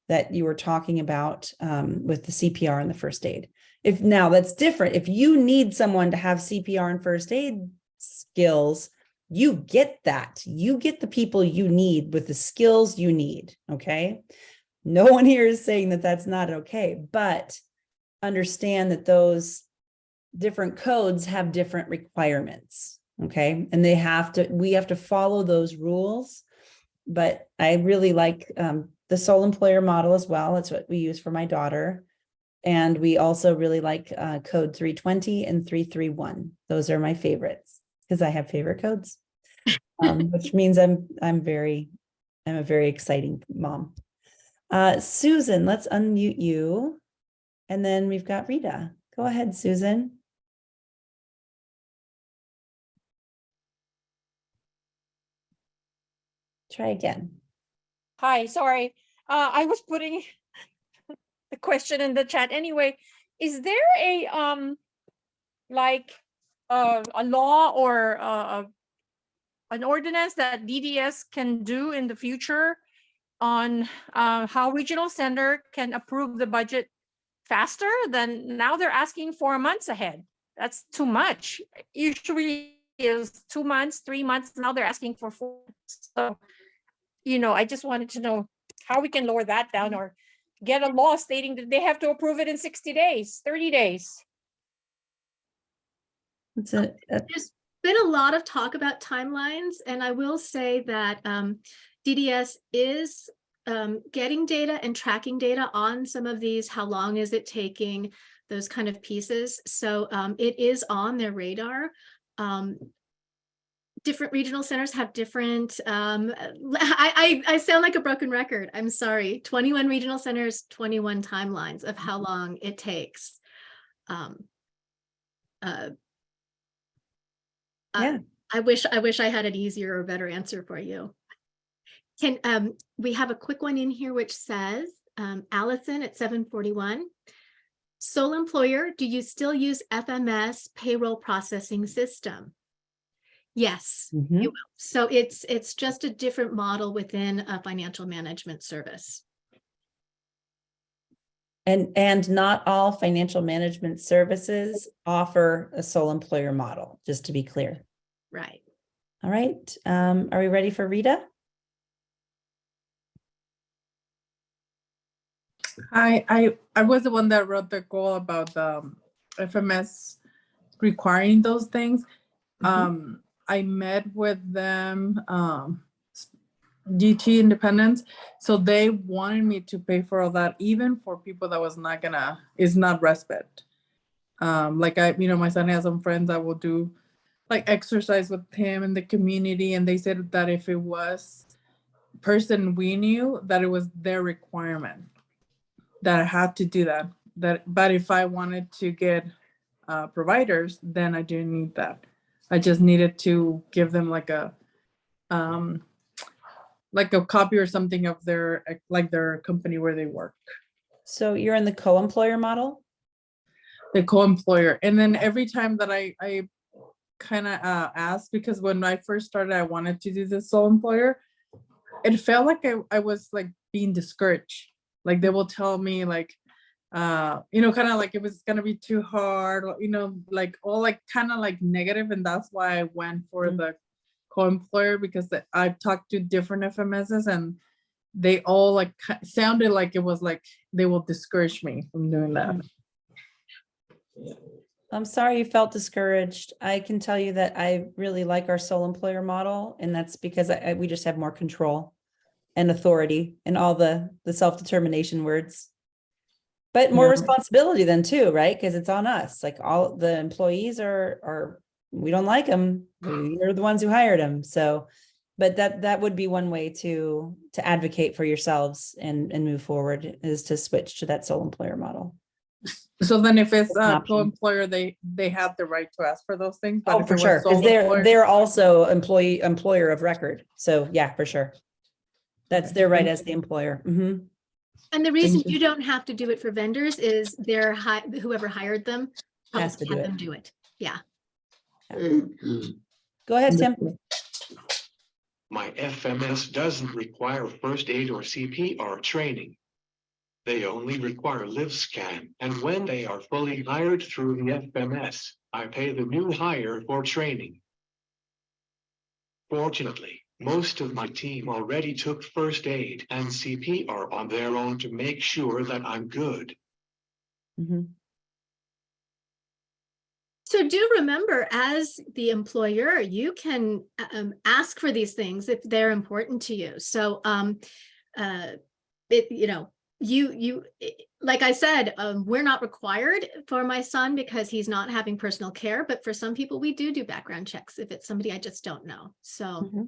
that you were talking about with the CPR and the first aid. Now that's different. If you need someone to have CPR and first aid skills, you get that. You get the people you need with the skills you need, okay? No one here is saying that that's not okay, but understand that those different codes have different requirements, okay? And we have to follow those rules. But I really like the sole employer model as well. That's what we use for my daughter. And we also really like code 320 and 331. Those are my favorites because I have favorite codes, which means I'm a very exciting mom. Susan, let's unmute you. And then we've got Rita. Go ahead, Susan. Try again. Hi, sorry. I was putting the question in the chat. Anyway, is there a like a law or an ordinance that DDS can do in the future on how regional center can approve the budget faster than now? They're asking 4 months ahead. That's too much. Usually is 2 months, 3 months. Now they're asking for 4 months. So, I just wanted to know how we can lower that down or get a law stating that they have to approve it in 60 days, 30 days. There's been a lot of talk about timelines, and I will say that DDS is getting data and tracking data on some of these. How long is it taking? Those kind of pieces. So it is on their radar. Different regional centers have different, I sound like a broken record. I'm sorry. 21 regional centers, 21 timelines of how long it takes. Yeah. I wish I had an easier or better answer for you. We have a quick one in here which says, Allison at 741. Sole employer, do you still use FMS payroll processing system? Yes, you will. So it's just a different model within a financial management service. And not all financial management services offer a sole employer model, just to be clear. Right. All right. Are we ready for Rita? I was the one that wrote the goal about the FMS requiring those things. I met with them, DT Independence, so they wanted me to pay for all that, even for people that was not is not respite. Like my son has some friends that will do like exercise with him in the community, and they said that if it was person we knew, that it was their requirement that I had to do that. But if I wanted to get providers, then I didn't need that. I just needed to give them like a copy or something of their company where they work. So you're in the co-employer model? The co-employer. And then every time that I kind of asked, because when I first started, I wanted to do the sole employer, it felt like I was like being discouraged. Like they will tell me like, kind of like it was gonna be too hard, like all like kind of like negative, and that's why I went for the co-employer, because I've talked to different FMSs and they all like sounded like it was like they will discourage me from doing that. I'm sorry you felt discouraged. I can tell you that I really like our sole employer model, and that's because we just have more control and authority and all the self-determination words. But more responsibility then too, right? Because it's on us. Like all the employees are we don't like them. We're the ones who hired them. So, but that would be one way to advocate for yourselves and move forward, is to switch to that sole employer model. So then if it's a co-employer, they have the right to ask for those things. But Oh, for sure. Because they're also employer of record. So yeah, for sure. That's their right as the employer. And the reason you don't have to do it for vendors is whoever hired them has to have them do it. Yeah. Go ahead, Tim. My FMS doesn't require first aid or CPR training. They only require live scan, and when they are fully hired through the FMS, I pay the new hire for training. Fortunately, most of my team already took first aid and CPR on their own to make sure that I'm good. So do remember, as the employer, you can ask for these things if they're important to you. So, like I said, we're not required for my son because he's not having personal care, but for some people we do background checks if it's somebody I just don't know. So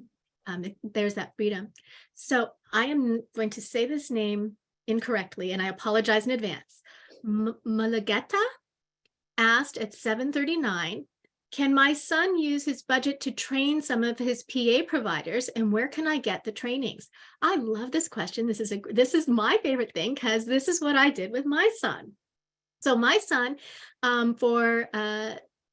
there's that freedom. So I am going to say this name incorrectly, and I apologize in advance. Malageta asked at 7:39, can my son use his budget to train some of his PA providers, and where can I get the trainings? I love this question. This is my favorite thing, because this is what I did with my son. So my son, for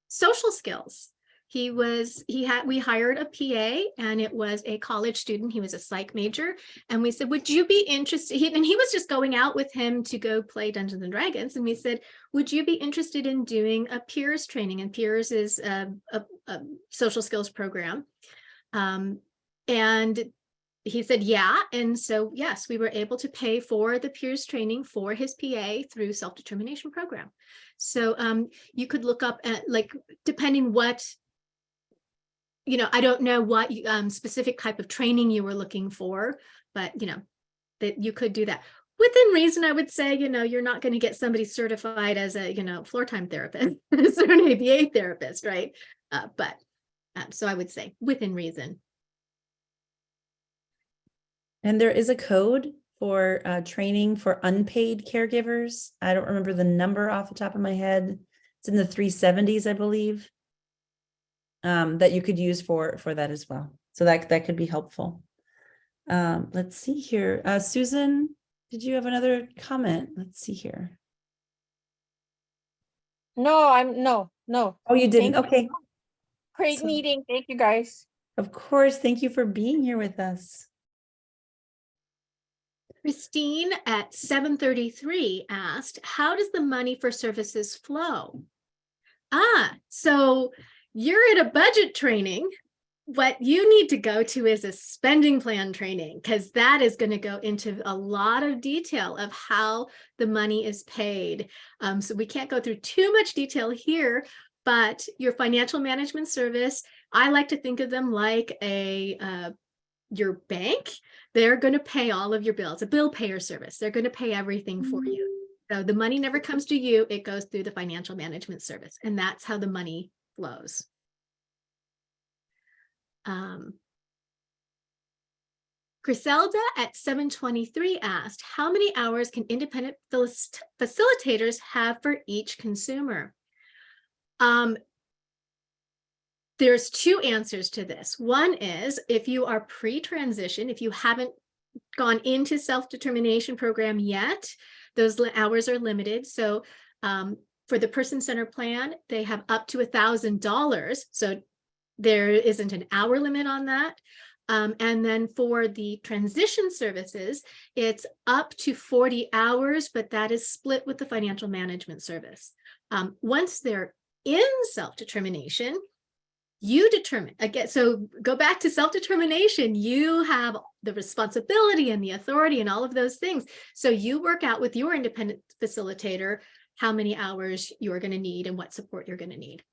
social skills, we hired a PA, and it was a college student. He was a psych major. And we said, would you be interested? And he was just going out with him to go play Dungeons and Dragons. And we said, would you be interested in doing a peers training? And peers is a social skills program. And he said, yeah. And so, yes, we were able to pay for the peers training for his PA through Self Determination Program. So you could look up at, like, depending what, I don't know what specific type of training you were looking for, but, that you could do that. Within reason, I would say, you're not going to get somebody certified as a, floor time therapist or an ABA therapist, right? So I would say within reason. And there is a code for training for unpaid caregivers. I don't remember the number off the top of my head. It's in the 370s, I believe, that you could use for that as well. So that could be helpful. Let's see here. Susan, did you have another comment? Let's see here. No. Oh, you didn't. Thank you. Okay. Great meeting. Thank you, guys. Of course. Thank you for being here with us. Christine at 7:33 asked, how does the money for services flow? So you're at a budget training. What you need to go to is a spending plan training, because that is going to go into a lot of detail of how the money is paid. So we can't go through too much detail here, but your financial management service, I like to think of them like your bank. They're going to pay all of your bills, a bill payer service. They're going to pay everything for you. So the money never comes to you. It goes through the financial management service. And that's how the money flows. Griselda at 7:23 asked, how many hours can independent facilitators have for each consumer? There's two answers to this. One is, if you are pre-transition, if you haven't gone into self-determination program yet, those hours are limited. So for the person-centered plan, they have up to $1,000. So there isn't an hour limit on that. And then for the transition services, it's up to 40 hours, but that is split with the financial management service. Once they're in self-determination, you determine, again, so go back to self-determination, you have the responsibility and the authority and all of those things. So you work out with your independent facilitator how many hours you're going to need and what support you're going to need.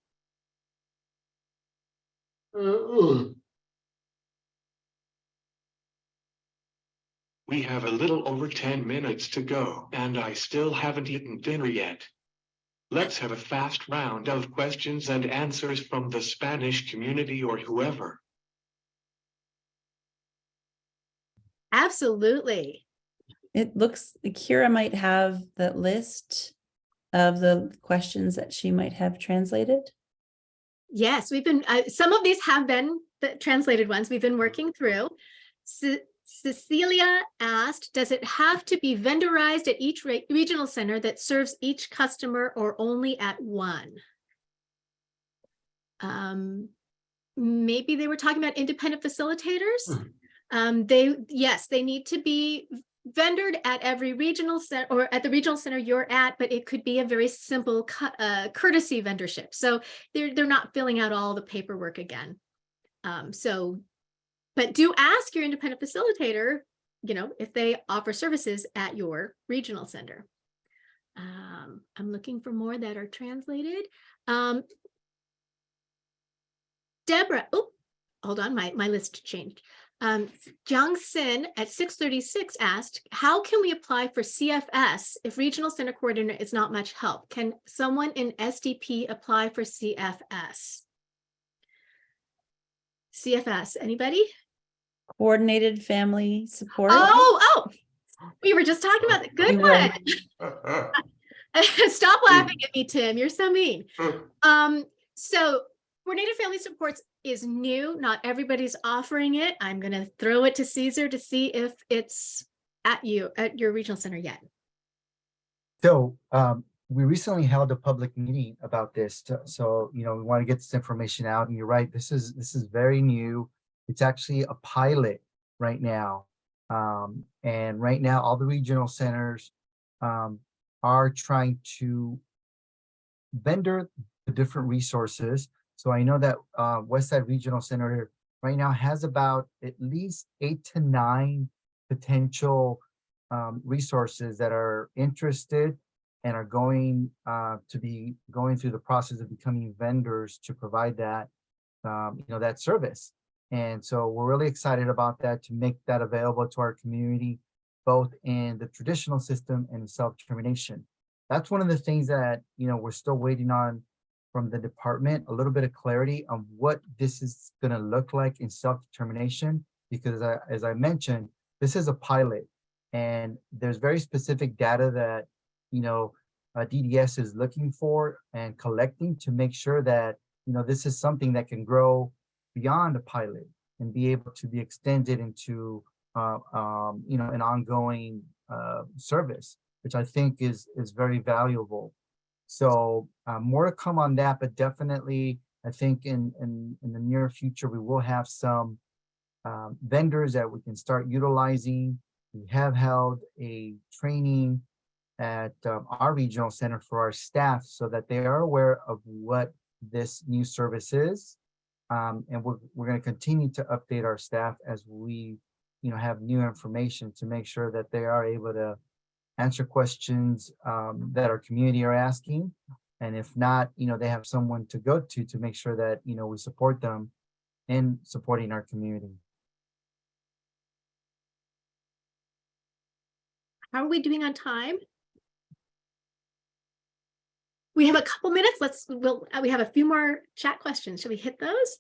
We have a little over 10 minutes to go, and I still haven't eaten dinner yet. Let's have a fast round of questions and answers from the Spanish community or whoever. Absolutely. It looks like Kira might have the list of the questions that she might have translated. Yes, we've been, some of these have been the translated ones we've been working through. Cecilia asked, does it have to be vendorized at each regional center that serves each customer or only at one? Maybe they were talking about independent facilitators. Yes, they need to be vendored at every regional center or at the regional center you're at, but it could be a very simple courtesy vendorship. So they're not filling out all the paperwork again. But do ask your independent facilitator, if they offer services at your regional center. I'm looking for more that are translated. Deborah, oh, hold on, my list changed. Jiang Sin at 6:36 asked, how can we apply for CFS if regional center coordinator is not much help? Can someone in SDP apply for CFS? CFS, anybody? Coordinated family support. Oh, we were just talking about the good one. Stop laughing at me, Tim. You're so mean. So coordinated family supports is new. Not everybody's offering it. I'm going to throw it to Caesar to see if it's at your regional center yet. So we recently held a public meeting about this. So, we want to get this information out. And you're right, this is very new. It's actually a pilot right now. And right now, all the regional centers are trying to vendor the different resources. So I know that Westside Regional Center right now has about at least 8 to 9 potential resources that are interested and are going to be going through the process of becoming vendors to provide that, that service. And so we're really excited about that, to make that available to our community, both in the traditional system and self-determination. That's one of the things that, we're still waiting on from the department, a little bit of clarity on what this is going to look like in self-determination, because as I mentioned, this is a pilot and there's very specific data that, DDS is looking for and collecting to make sure that, this is something that can grow beyond a pilot and be able to be extended into, an ongoing service, which I think is very valuable. So more to come on that, but definitely I think in the near future, we will have some vendors that we can start utilizing. We have held a training at our regional center for our staff so that they are aware of what this new service is. And we're going to continue to update our staff as we, have new information to make sure that they are able to answer questions that our community are asking. And if not, they have someone to go to make sure that, we support them in supporting our community. How are we doing on time? We have a couple minutes. We have a few more chat questions. Should we hit those?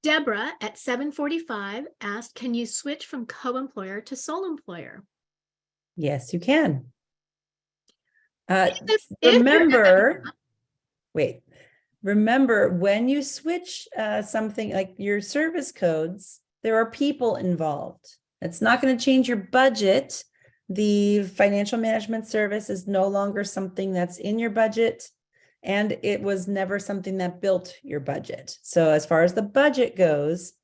Deborah at 7:45 asked, can you switch from co-employer to sole employer? Yes, you can. Remember when you switch something like your service codes, there are people involved. It's not going to change your budget. The financial management service is no longer something that's in your budget, and it was never something that built your budget. So as far as the budget goes,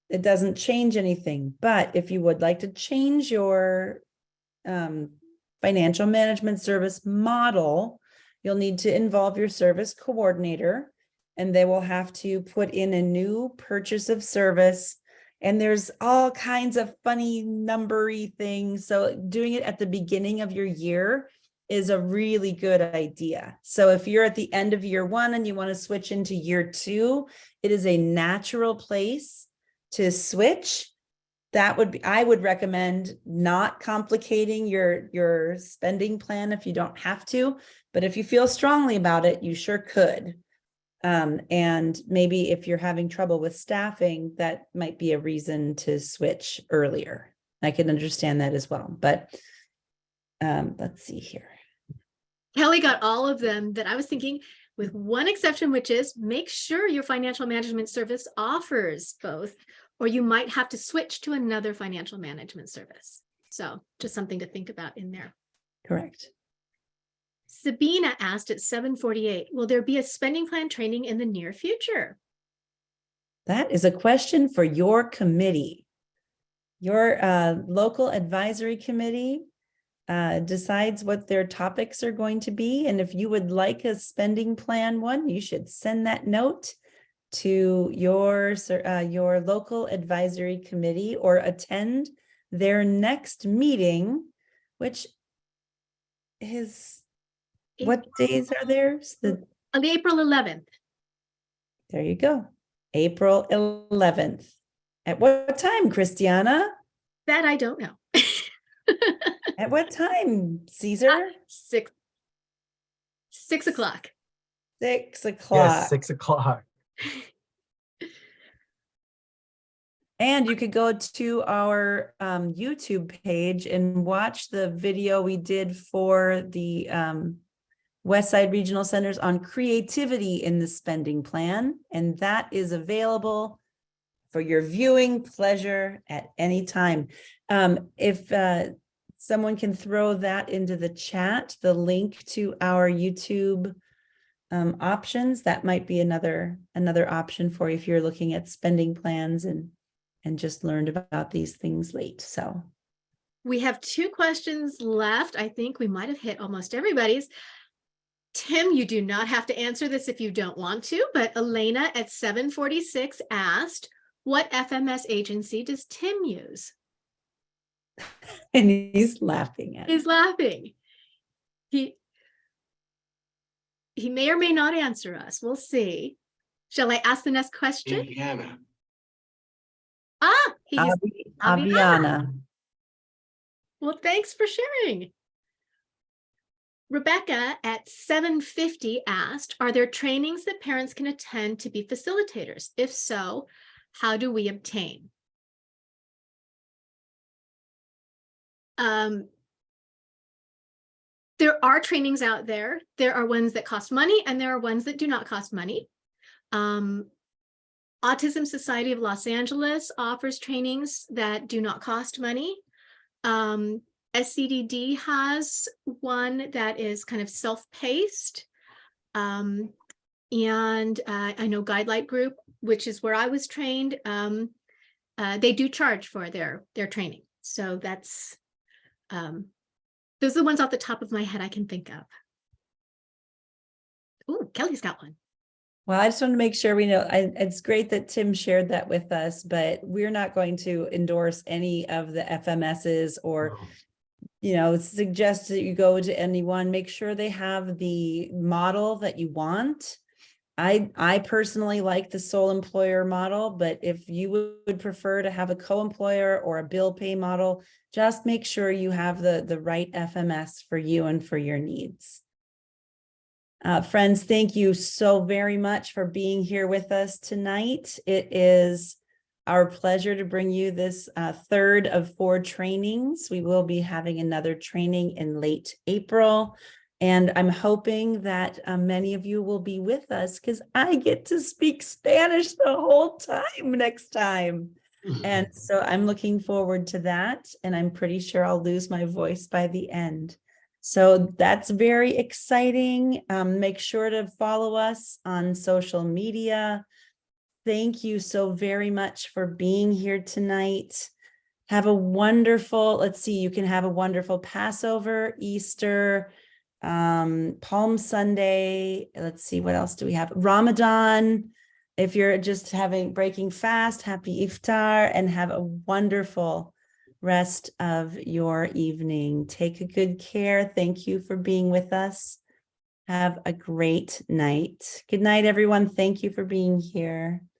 it doesn't change anything. But if you would like to change your financial management service model, you'll need to involve your service coordinator, and they will have to put in a new purchase of service. And there's all kinds of funny numbery things. So doing it at the beginning of your year is a really good idea. So if you're at the end of year 1 and you want to switch into year 2, it is a natural place to switch. I would recommend not complicating your spending plan if you don't have to, but if you feel strongly about it, you sure could. And maybe if you're having trouble with staffing, that might be a reason to switch earlier. I can understand that as well, but let's see here. Kelly got all of them that I was thinking, with one exception, which is make sure your financial management service offers both, or you might have to switch to another financial management service. So just something to think about in there. Correct. Sabina asked at 7:48, will there be a spending plan training in the near future? That is a question for your committee. Your local advisory committee decides what their topics are going to be. And if you would like a spending plan one, you should send that note to your local advisory committee or attend their next meeting, which is, what days are theirs? On April 11th. There you go. April 11th. At what time, Kristianna? That I don't know. At what time, Caesar? 6 o'clock. 6 o'clock. Yes, 6 o'clock. And you could go to our YouTube page and watch the video we did for the Westside Regional Centers on creativity in the spending plan. And that is available for your viewing pleasure at any time. If someone can throw that into the chat, the link to our YouTube options, that might be another option for you if you're looking at spending plans and just learned about these things late. So We have 2 questions left. I think we might have hit almost everybody's. Tim, you do not have to answer this if you don't want to, but Elena at 746 asked, what FMS agency does Tim use? and he's laughing at He's laughing. He may or may not answer us. We'll see. Shall I ask the next question? Indiana. He's Aviana. Well, thanks for sharing. Rebecca at 750 asked, are there trainings that parents can attend to be facilitators? If so, how do we obtain? There are trainings out there. There are ones that cost money and there are ones that do not cost money. Autism Society of Los Angeles offers trainings that do not cost money. SCDD has one that is kind of self-paced. And I know Guidelight Group, which is where I was trained, they do charge for their training. So that's, those are the ones off the top of my head I can think of. Ooh, Kelly's got one. Well, I just want to make sure we know, it's great that Tim shared that with us, but we're not going to endorse any of the FMSs or, suggest that you go to anyone. Make sure they have the model that you want. I personally like the sole employer model, but if you would prefer to have a co-employer or a bill pay model, just make sure you have the right FMS for you and for your needs. Friends, thank you so very much for being here with us tonight. It is our pleasure to bring you this third of 4 trainings. We will be having another training in late April. And I'm hoping that many of you will be with us because I get to speak Spanish the whole time next time. And so I'm looking forward to that. And I'm pretty sure I'll lose my voice by the end. So that's very exciting. Make sure to follow us on social media. Thank you so very much for being here tonight. Have a wonderful, let's see, you can have a wonderful Passover, Easter, Palm Sunday. Let's see, what else do we have? Ramadan. If you're just breaking fast, happy iftar, and have a wonderful rest of your evening. Take a good care. Thank you for being with us. Have a great night. Good night, everyone. Thank you for being here.